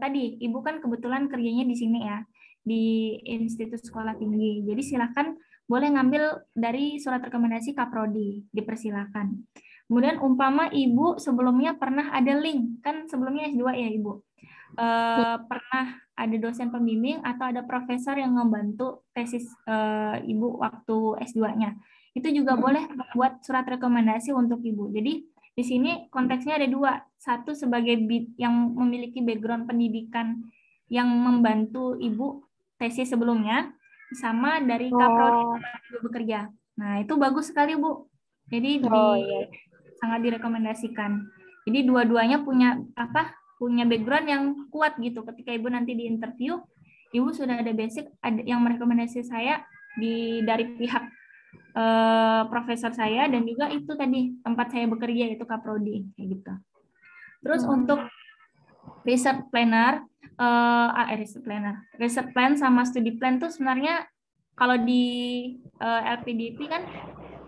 tadi Ibu kan kebetulan kerjanya di sini ya, di Institut Sekolah Tinggi. Jadi silakan boleh ngambil dari surat rekomendasi Kaprodi, dipersilakan. Kemudian umpama Ibu sebelumnya pernah ada link, kan sebelumnya S2 ya Ibu. Pernah ada dosen pembimbing atau ada profesor yang membantu tesis Ibu waktu S2-nya. Itu juga boleh buat surat rekomendasi untuk Ibu. Jadi di sini konteksnya ada 2. Satu sebagai yang memiliki background pendidikan yang membantu Ibu tesis sebelumnya, sama dari Kaprodi Ibu bekerja. Nah, itu bagus sekali Bu. Jadi sangat direkomendasikan. Jadi dua-duanya punya background yang kuat gitu. Ketika Ibu nanti di interview, Ibu sudah ada basic yang merekomendasi saya dari pihak profesor saya dan juga itu tadi tempat saya bekerja yaitu Kaprodi kayak gitu. Terus untuk research plan sama studi plan tuh sebenarnya kalau di LPDP kan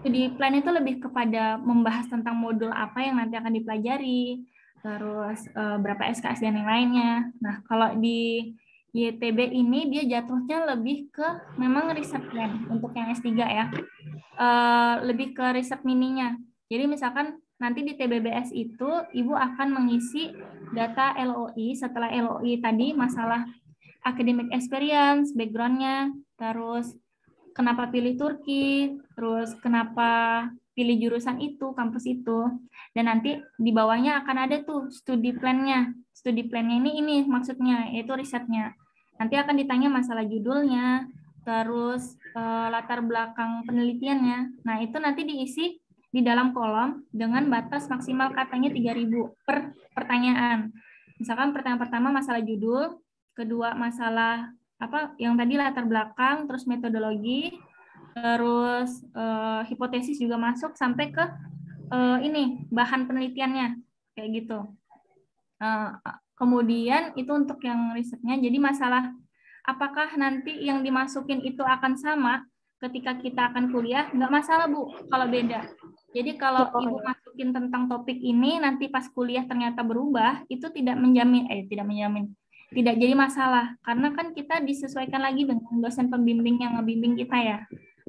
studi plan itu lebih kepada membahas tentang modul apa yang nanti akan dipelajari, terus berapa SKS dan yang lainnya. Nah, kalau di YTB ini dia jatuhnya lebih ke memang riset plan untuk yang S3 ya. Lebih ke riset mininya. Jadi misalkan nanti di TBBS itu Ibu akan mengisi data LOI, setelah LOI tadi masalah academic experience, background-nya, terus kenapa pilih Turki, terus kenapa pilih jurusan itu, kampus itu, dan nanti di bawahnya akan ada tuh studi plan-nya. Studi plan-nya ini maksudnya, yaitu risetnya. Nanti akan ditanya masalah judulnya, terus latar belakang penelitiannya. Nah, itu nanti diisi di dalam kolom dengan batas maksimal katanya 3.000 per pertanyaan. Misalkan pertanyaan pertama masalah judul, kedua masalah yang tadi latar belakang, terus metodologi, terus hipotesis juga masuk sampai ke ini bahan penelitiannya kayak gitu. Kemudian itu untuk yang risetnya. Jadi masalah apakah nanti yang dimasukin itu akan sama ketika kita akan kuliah, nggak masalah Bu kalau beda. Jadi kalau Ibu masukin tentang topik ini nanti pas kuliah ternyata berubah, itu tidak jadi masalah karena kan kita disesuaikan lagi dengan dosen pembimbing yang ngebimbing kita ya,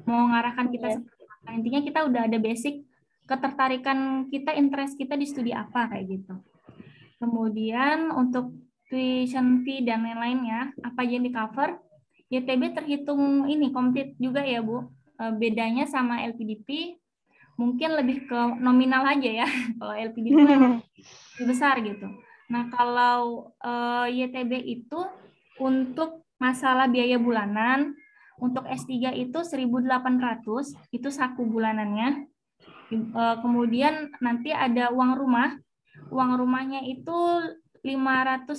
mau ngarahkan kita seperti apa. Intinya kita udah ada basic ketertarikan kita, interest kita di studi apa kayak gitu. Kemudian untuk tuition fee dan lain-lainnya apa aja yang di cover, YTB terhitung ini komplit juga ya Bu. Bedanya sama LPDP mungkin lebih ke nominal aja ya. Kalau LPDP lebih besar gitu. Nah, kalau YTB itu untuk masalah biaya bulanan, untuk S3 itu 1.800, itu saku bulanannya. Kemudian nanti ada uang rumah. Uang rumahnya itu 550.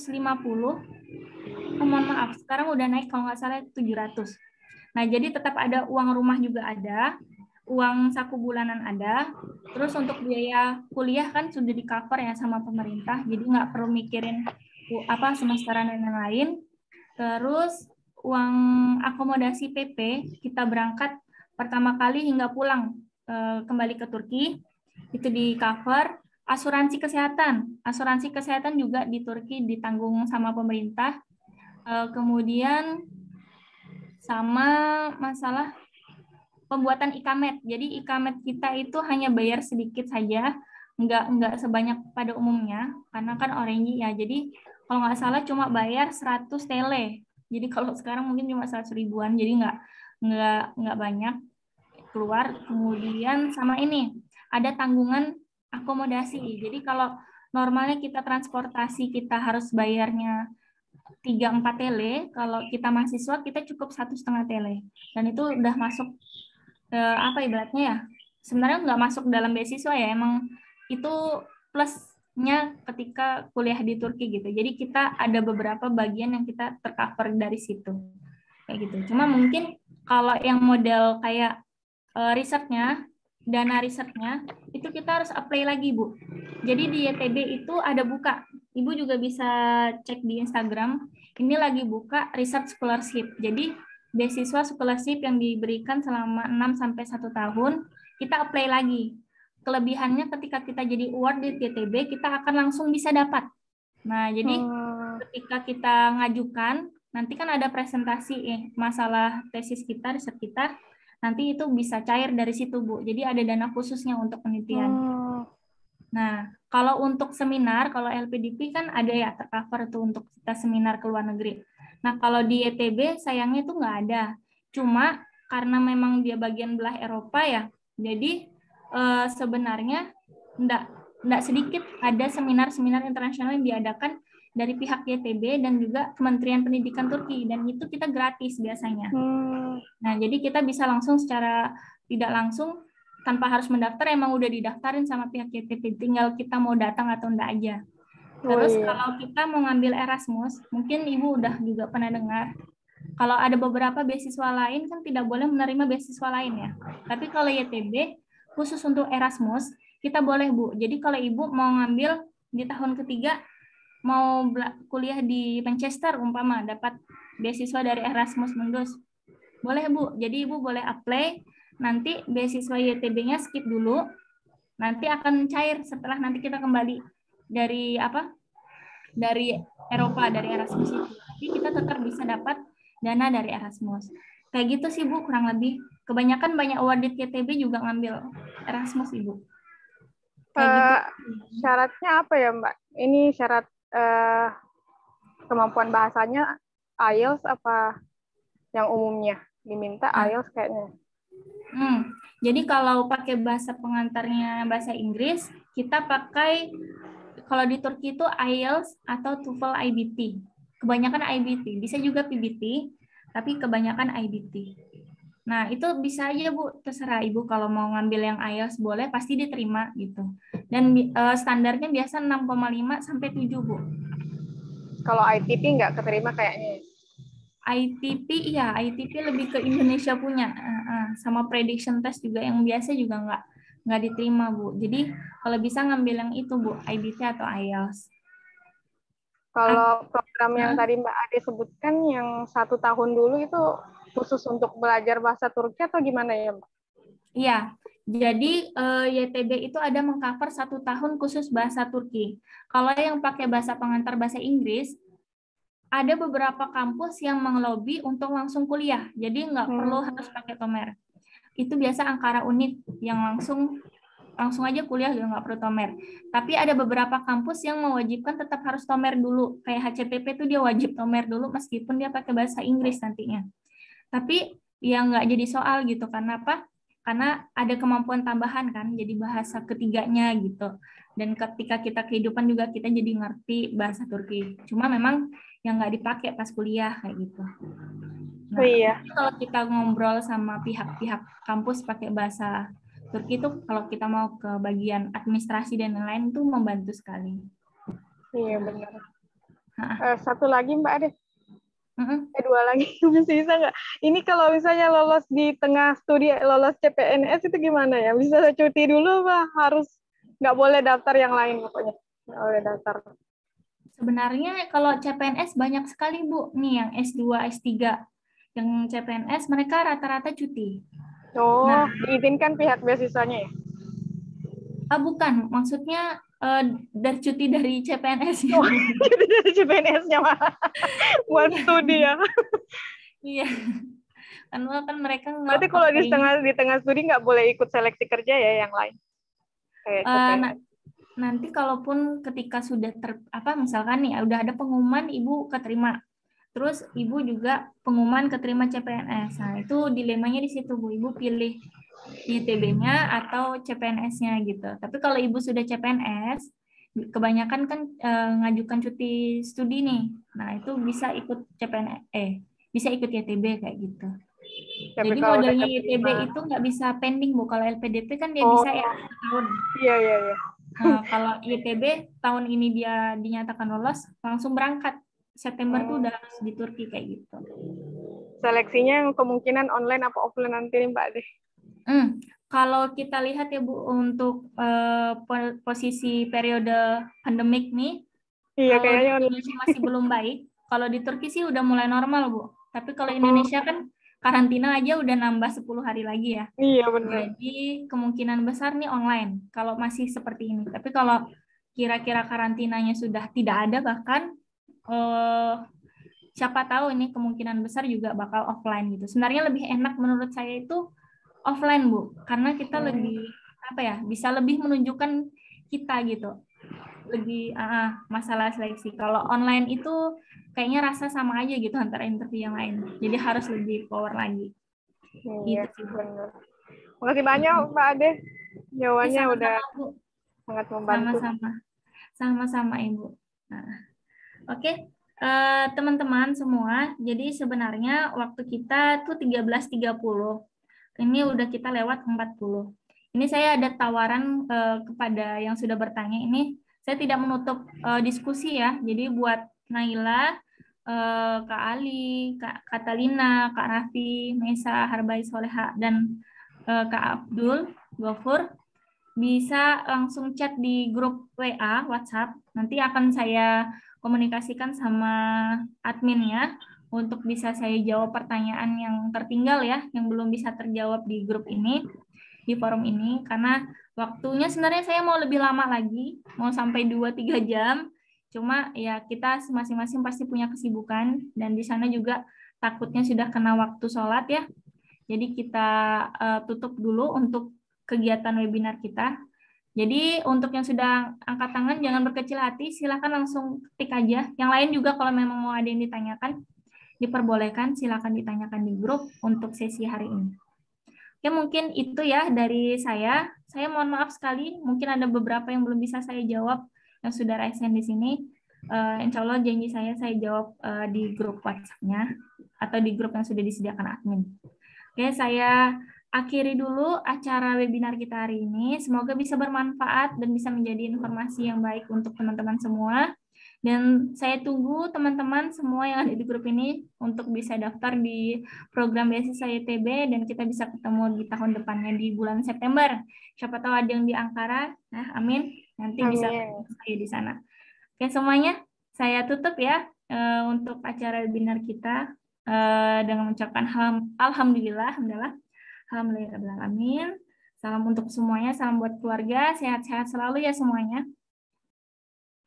Mohon maaf, sekarang udah naik kalau nggak salah 700. Nah, jadi tetap ada uang rumah juga ada, uang saku bulanan ada, terus untuk biaya kuliah kan sudah di cover ya sama pemerintah, jadi nggak perlu mikirin semesteran dan lain-lain. Terus uang akomodasi PP kita berangkat pertama kali hingga pulang kembali ke Turki itu di cover. Asuransi kesehatan juga di Turki ditanggung sama pemerintah. Kemudian sama masalah pembuatan ikamet. Jadi ikamet kita itu hanya bayar sedikit saja, nggak sebanyak pada umumnya, karena kan Orange ya. Jadi kalau nggak salah cuma bayar 100 tele. Jadi kalau sekarang mungkin cuma 100 ribuan, jadi nggak banyak keluar. Kemudian sama ini ada tanggungan akomodasi. Jadi kalau normalnya kita transportasi kita harus bayarnya 3-4 tele, kalau kita mahasiswa kita cukup 1,5 tele, dan itu udah masuk apa ibaratnya ya, sebenarnya nggak masuk dalam beasiswa ya, emang itu plusnya ketika kuliah di Turki gitu. Jadi kita ada beberapa bagian yang kita tercover dari situ kayak gitu. Cuma mungkin kalau yang model kayak risetnya, dana risetnya itu kita harus apply lagi, Bu. Jadi di YTB itu ada buka, Ibu juga bisa cek di Instagram, ini lagi buka research scholarship. Jadi beasiswa scholarship yang diberikan selama 6-1 tahun, kita apply lagi. Kelebihannya ketika kita jadi award di YTB, kita akan langsung bisa dapat. Nah, jadi ketika kita ngajukan, nanti kan ada presentasi masalah tesis kita, riset kita, nanti itu bisa cair dari situ, Bu. Jadi ada dana khususnya untuk penelitian. Nah, kalau untuk seminar, kalau LPDP kan ada ya tercover tuh untuk kita seminar ke luar negeri. Nah, kalau di YTB sayangnya itu nggak ada. Cuma karena memang dia bagian belah Eropa ya, jadi sebenarnya nggak sedikit ada seminar-seminar internasional yang diadakan dari pihak YTB dan juga Kementerian Pendidikan Turki, dan itu kita gratis biasanya. Nah, jadi kita bisa langsung secara tidak langsung tanpa harus mendaftar, emang udah didaftarin sama pihak YTB, tinggal kita mau datang atau enggak aja. Terus kalau kita mau ngambil Erasmus, mungkin Ibu udah juga pernah dengar, kalau ada beberapa beasiswa lain kan tidak boleh menerima beasiswa lain ya. Tapi kalau YTB khusus untuk Erasmus kita boleh, Bu. Jadi kalau Ibu mau ngambil di tahun ketiga, mau kuliah di Manchester umpama, dapat beasiswa dari Erasmus Mundus, boleh, Bu. Jadi Ibu boleh apply, nanti beasiswa YTB-nya skip dulu, nanti akan cair setelah nanti kita kembali dari Eropa, dari Erasmus itu. Tapi kita tetap bisa dapat dana dari Erasmus. Kayak gitu sih, Bu, kurang lebih. Kebanyakan banyak awarded YTB juga ngambil Erasmus, Ibu. Kayak gitu. Syaratnya apa ya, Mbak? Ini syarat kemampuan bahasanya IELTS apa yang umumnya diminta IELTS kayaknya? Jadi kalau pakai bahasa pengantarnya bahasa Inggris, kita pakai, kalau di Turki itu IELTS atau TOEFL IBT. Kebanyakan IBT, bisa juga PBT, tapi kebanyakan IBT. Nah, itu bisa aja, Bu, terserah Ibu kalau mau ngambil yang IELTS boleh, pasti diterima gitu. Dan standarnya biasa 6,5 sampai 7, Bu. Kalau ITP nggak keterima kayaknya. ITP ya, ITP lebih ke Indonesia punya, sama prediction test juga yang biasa juga nggak diterima, Bu. Jadi kalau bisa ngambil yang itu, Bu, IBT atau IELTS. Kalau program yang tadi Mbak Ade sebutkan yang 1 tahun dulu itu khusus untuk belajar bahasa Turki atau gimana ya, Mbak? Iya, jadi YTB itu ada mengcover 1 tahun khusus bahasa Turki. Kalau yang pakai bahasa pengantar bahasa Inggris, ada beberapa kampus yang mengelobi untuk langsung kuliah, jadi nggak perlu harus pakai Tomer. Itu biasa Ankara Unit yang langsung aja kuliah, nggak perlu Tomer. Tapi ada beberapa kampus yang mewajibkan tetap harus Tomer dulu, kayak HCPP itu dia wajib Tomer dulu meskipun dia pakai bahasa Inggris nantinya. Tapi ya nggak jadi soal gitu, karena apa? Karena ada kemampuan tambahan kan, jadi bahasa ketiganya gitu. Dan ketika kita kehidupan juga kita jadi ngerti bahasa Turki. Cuma memang yang nggak dipakai pas kuliah kayak gitu. Nah, kalau kita ngobrol sama pihak-pihak kampus pakai bahasa Turki itu, kalau kita mau ke bagian administrasi dan lain-lain itu membantu sekali. Iya benar. Satu lagi Mbak Ade. 2 lagi masih bisa nggak? Ini kalau misalnya lolos di tengah studi, lolos CPNS itu gimana ya? Bisa cuti dulu, Pak? Harus nggak boleh daftar yang lain pokoknya. Nggak boleh daftar. Sebenarnya kalau CPNS banyak sekali, Bu. Nih yang S2, S3. Yang CPNS mereka rata-rata cuti. Oh, diizinkan pihak beasiswanya ya? Bukan, maksudnya dari cuti dari CPNS-nya. Oh, cuti dari CPNS-nya malah buat studi ya? Iya. Karena kan mereka Berarti kalau di tengah studi nggak boleh ikut seleksi kerja ya yang lain? Kayak nanti kalaupun ketika sudah misalkan nih udah ada pengumuman ibu keterima, terus ibu juga pengumuman keterima CPNS. Nah itu dilemanya di situ Bu, ibu pilih YTB-nya atau CPNS-nya gitu. Tapi kalau ibu sudah CPNS, kebanyakan kan ngajukan cuti studi nih. Nah itu bisa ikut CPNS, bisa ikut YTB kayak gitu. Tapi jadi modelnya YTB itu nggak bisa pending Bu. Kalau LPDP kan dia bisa ya tahun. Iya. Nah, kalau YTB tahun ini dia dinyatakan lolos, langsung berangkat. September tuh udah harus di Turki kayak gitu. Seleksinya kemungkinan online apa offline nanti nih Mbak Ade? Kalau kita lihat ya Bu, untuk posisi periode pandemik nih, kalau di Indonesia masih belum baik. Kalau di Turki sih udah mulai normal Bu. Tapi kalau Indonesia kan karantina aja udah nambah 10 hari lagi ya. Iya benar. Jadi kemungkinan besar nih online kalau masih seperti ini. Tapi kalau kira-kira karantinanya sudah tidak ada bahkan siapa tahu ini kemungkinan besar juga bakal offline gitu. Sebenarnya lebih enak menurut saya itu offline Bu, karena kita lebih bisa lebih menunjukkan kita gitu. Lebih masalah seleksi. Kalau online itu kayaknya rasa sama aja gitu antara interview yang lain. Jadi harus lebih power lagi. Iya, gitu benar. Makasih banyak Mbak Ade. Jawabannya udah sangat membantu. Sama-sama Ibu. Nah, oke. Teman-teman semua, jadi sebenarnya waktu kita tuh 13.30. Ini udah kita lewat 40. Ini saya ada tawaran kepada yang sudah bertanya ini. Saya tidak menutup diskusi ya. Jadi buat Naila, Kak Ali, Kak Katalina, Kak Raffi, Mesa, Harbai Soleha, dan Kak Abdul Gofur bisa langsung chat di grup WA WhatsApp. Nanti akan saya komunikasikan sama adminnya untuk bisa saya jawab pertanyaan yang tertinggal ya, yang belum bisa terjawab di grup ini, di forum ini, karena waktunya sebenarnya saya mau lebih lama lagi, mau sampai 2-3 jam, cuma ya kita masing-masing pasti punya kesibukan, dan di sana juga takutnya sudah kena waktu sholat ya, jadi kita tutup dulu untuk kegiatan webinar kita. Jadi untuk yang sudah angkat tangan jangan berkecil hati, silakan langsung ketik aja. Yang lain juga kalau memang mau ada yang ditanyakan, diperbolehkan silakan ditanyakan di grup untuk sesi hari ini. Oke, mungkin itu ya dari saya. Saya mohon maaf sekali, mungkin ada beberapa yang belum bisa saya jawab yang sudah raise hand di sini. Insya Allah janji saya jawab di grup WhatsApp-nya atau di grup yang sudah disediakan admin. Oke, saya akhiri dulu acara webinar kita hari ini. Semoga bisa bermanfaat dan bisa menjadi informasi yang baik untuk teman-teman semua. Dan saya tunggu teman-teman semua yang ada di grup ini untuk bisa daftar di program beasiswa YTB dan kita bisa ketemu di tahun depannya di bulan September. Siapa tahu ada yang di Ankara, nah amin. Nanti bisa ketemu saya di sana. Oke semuanya, saya tutup ya untuk acara webinar kita dengan mengucapkan alhamdulillah. Alhamdulillahirrahmanirrahim. Salam untuk semuanya, salam buat keluarga, sehat-sehat selalu ya semuanya.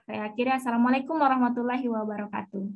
Saya akhiri, assalamualaikum warahmatullahi wabarakatuh.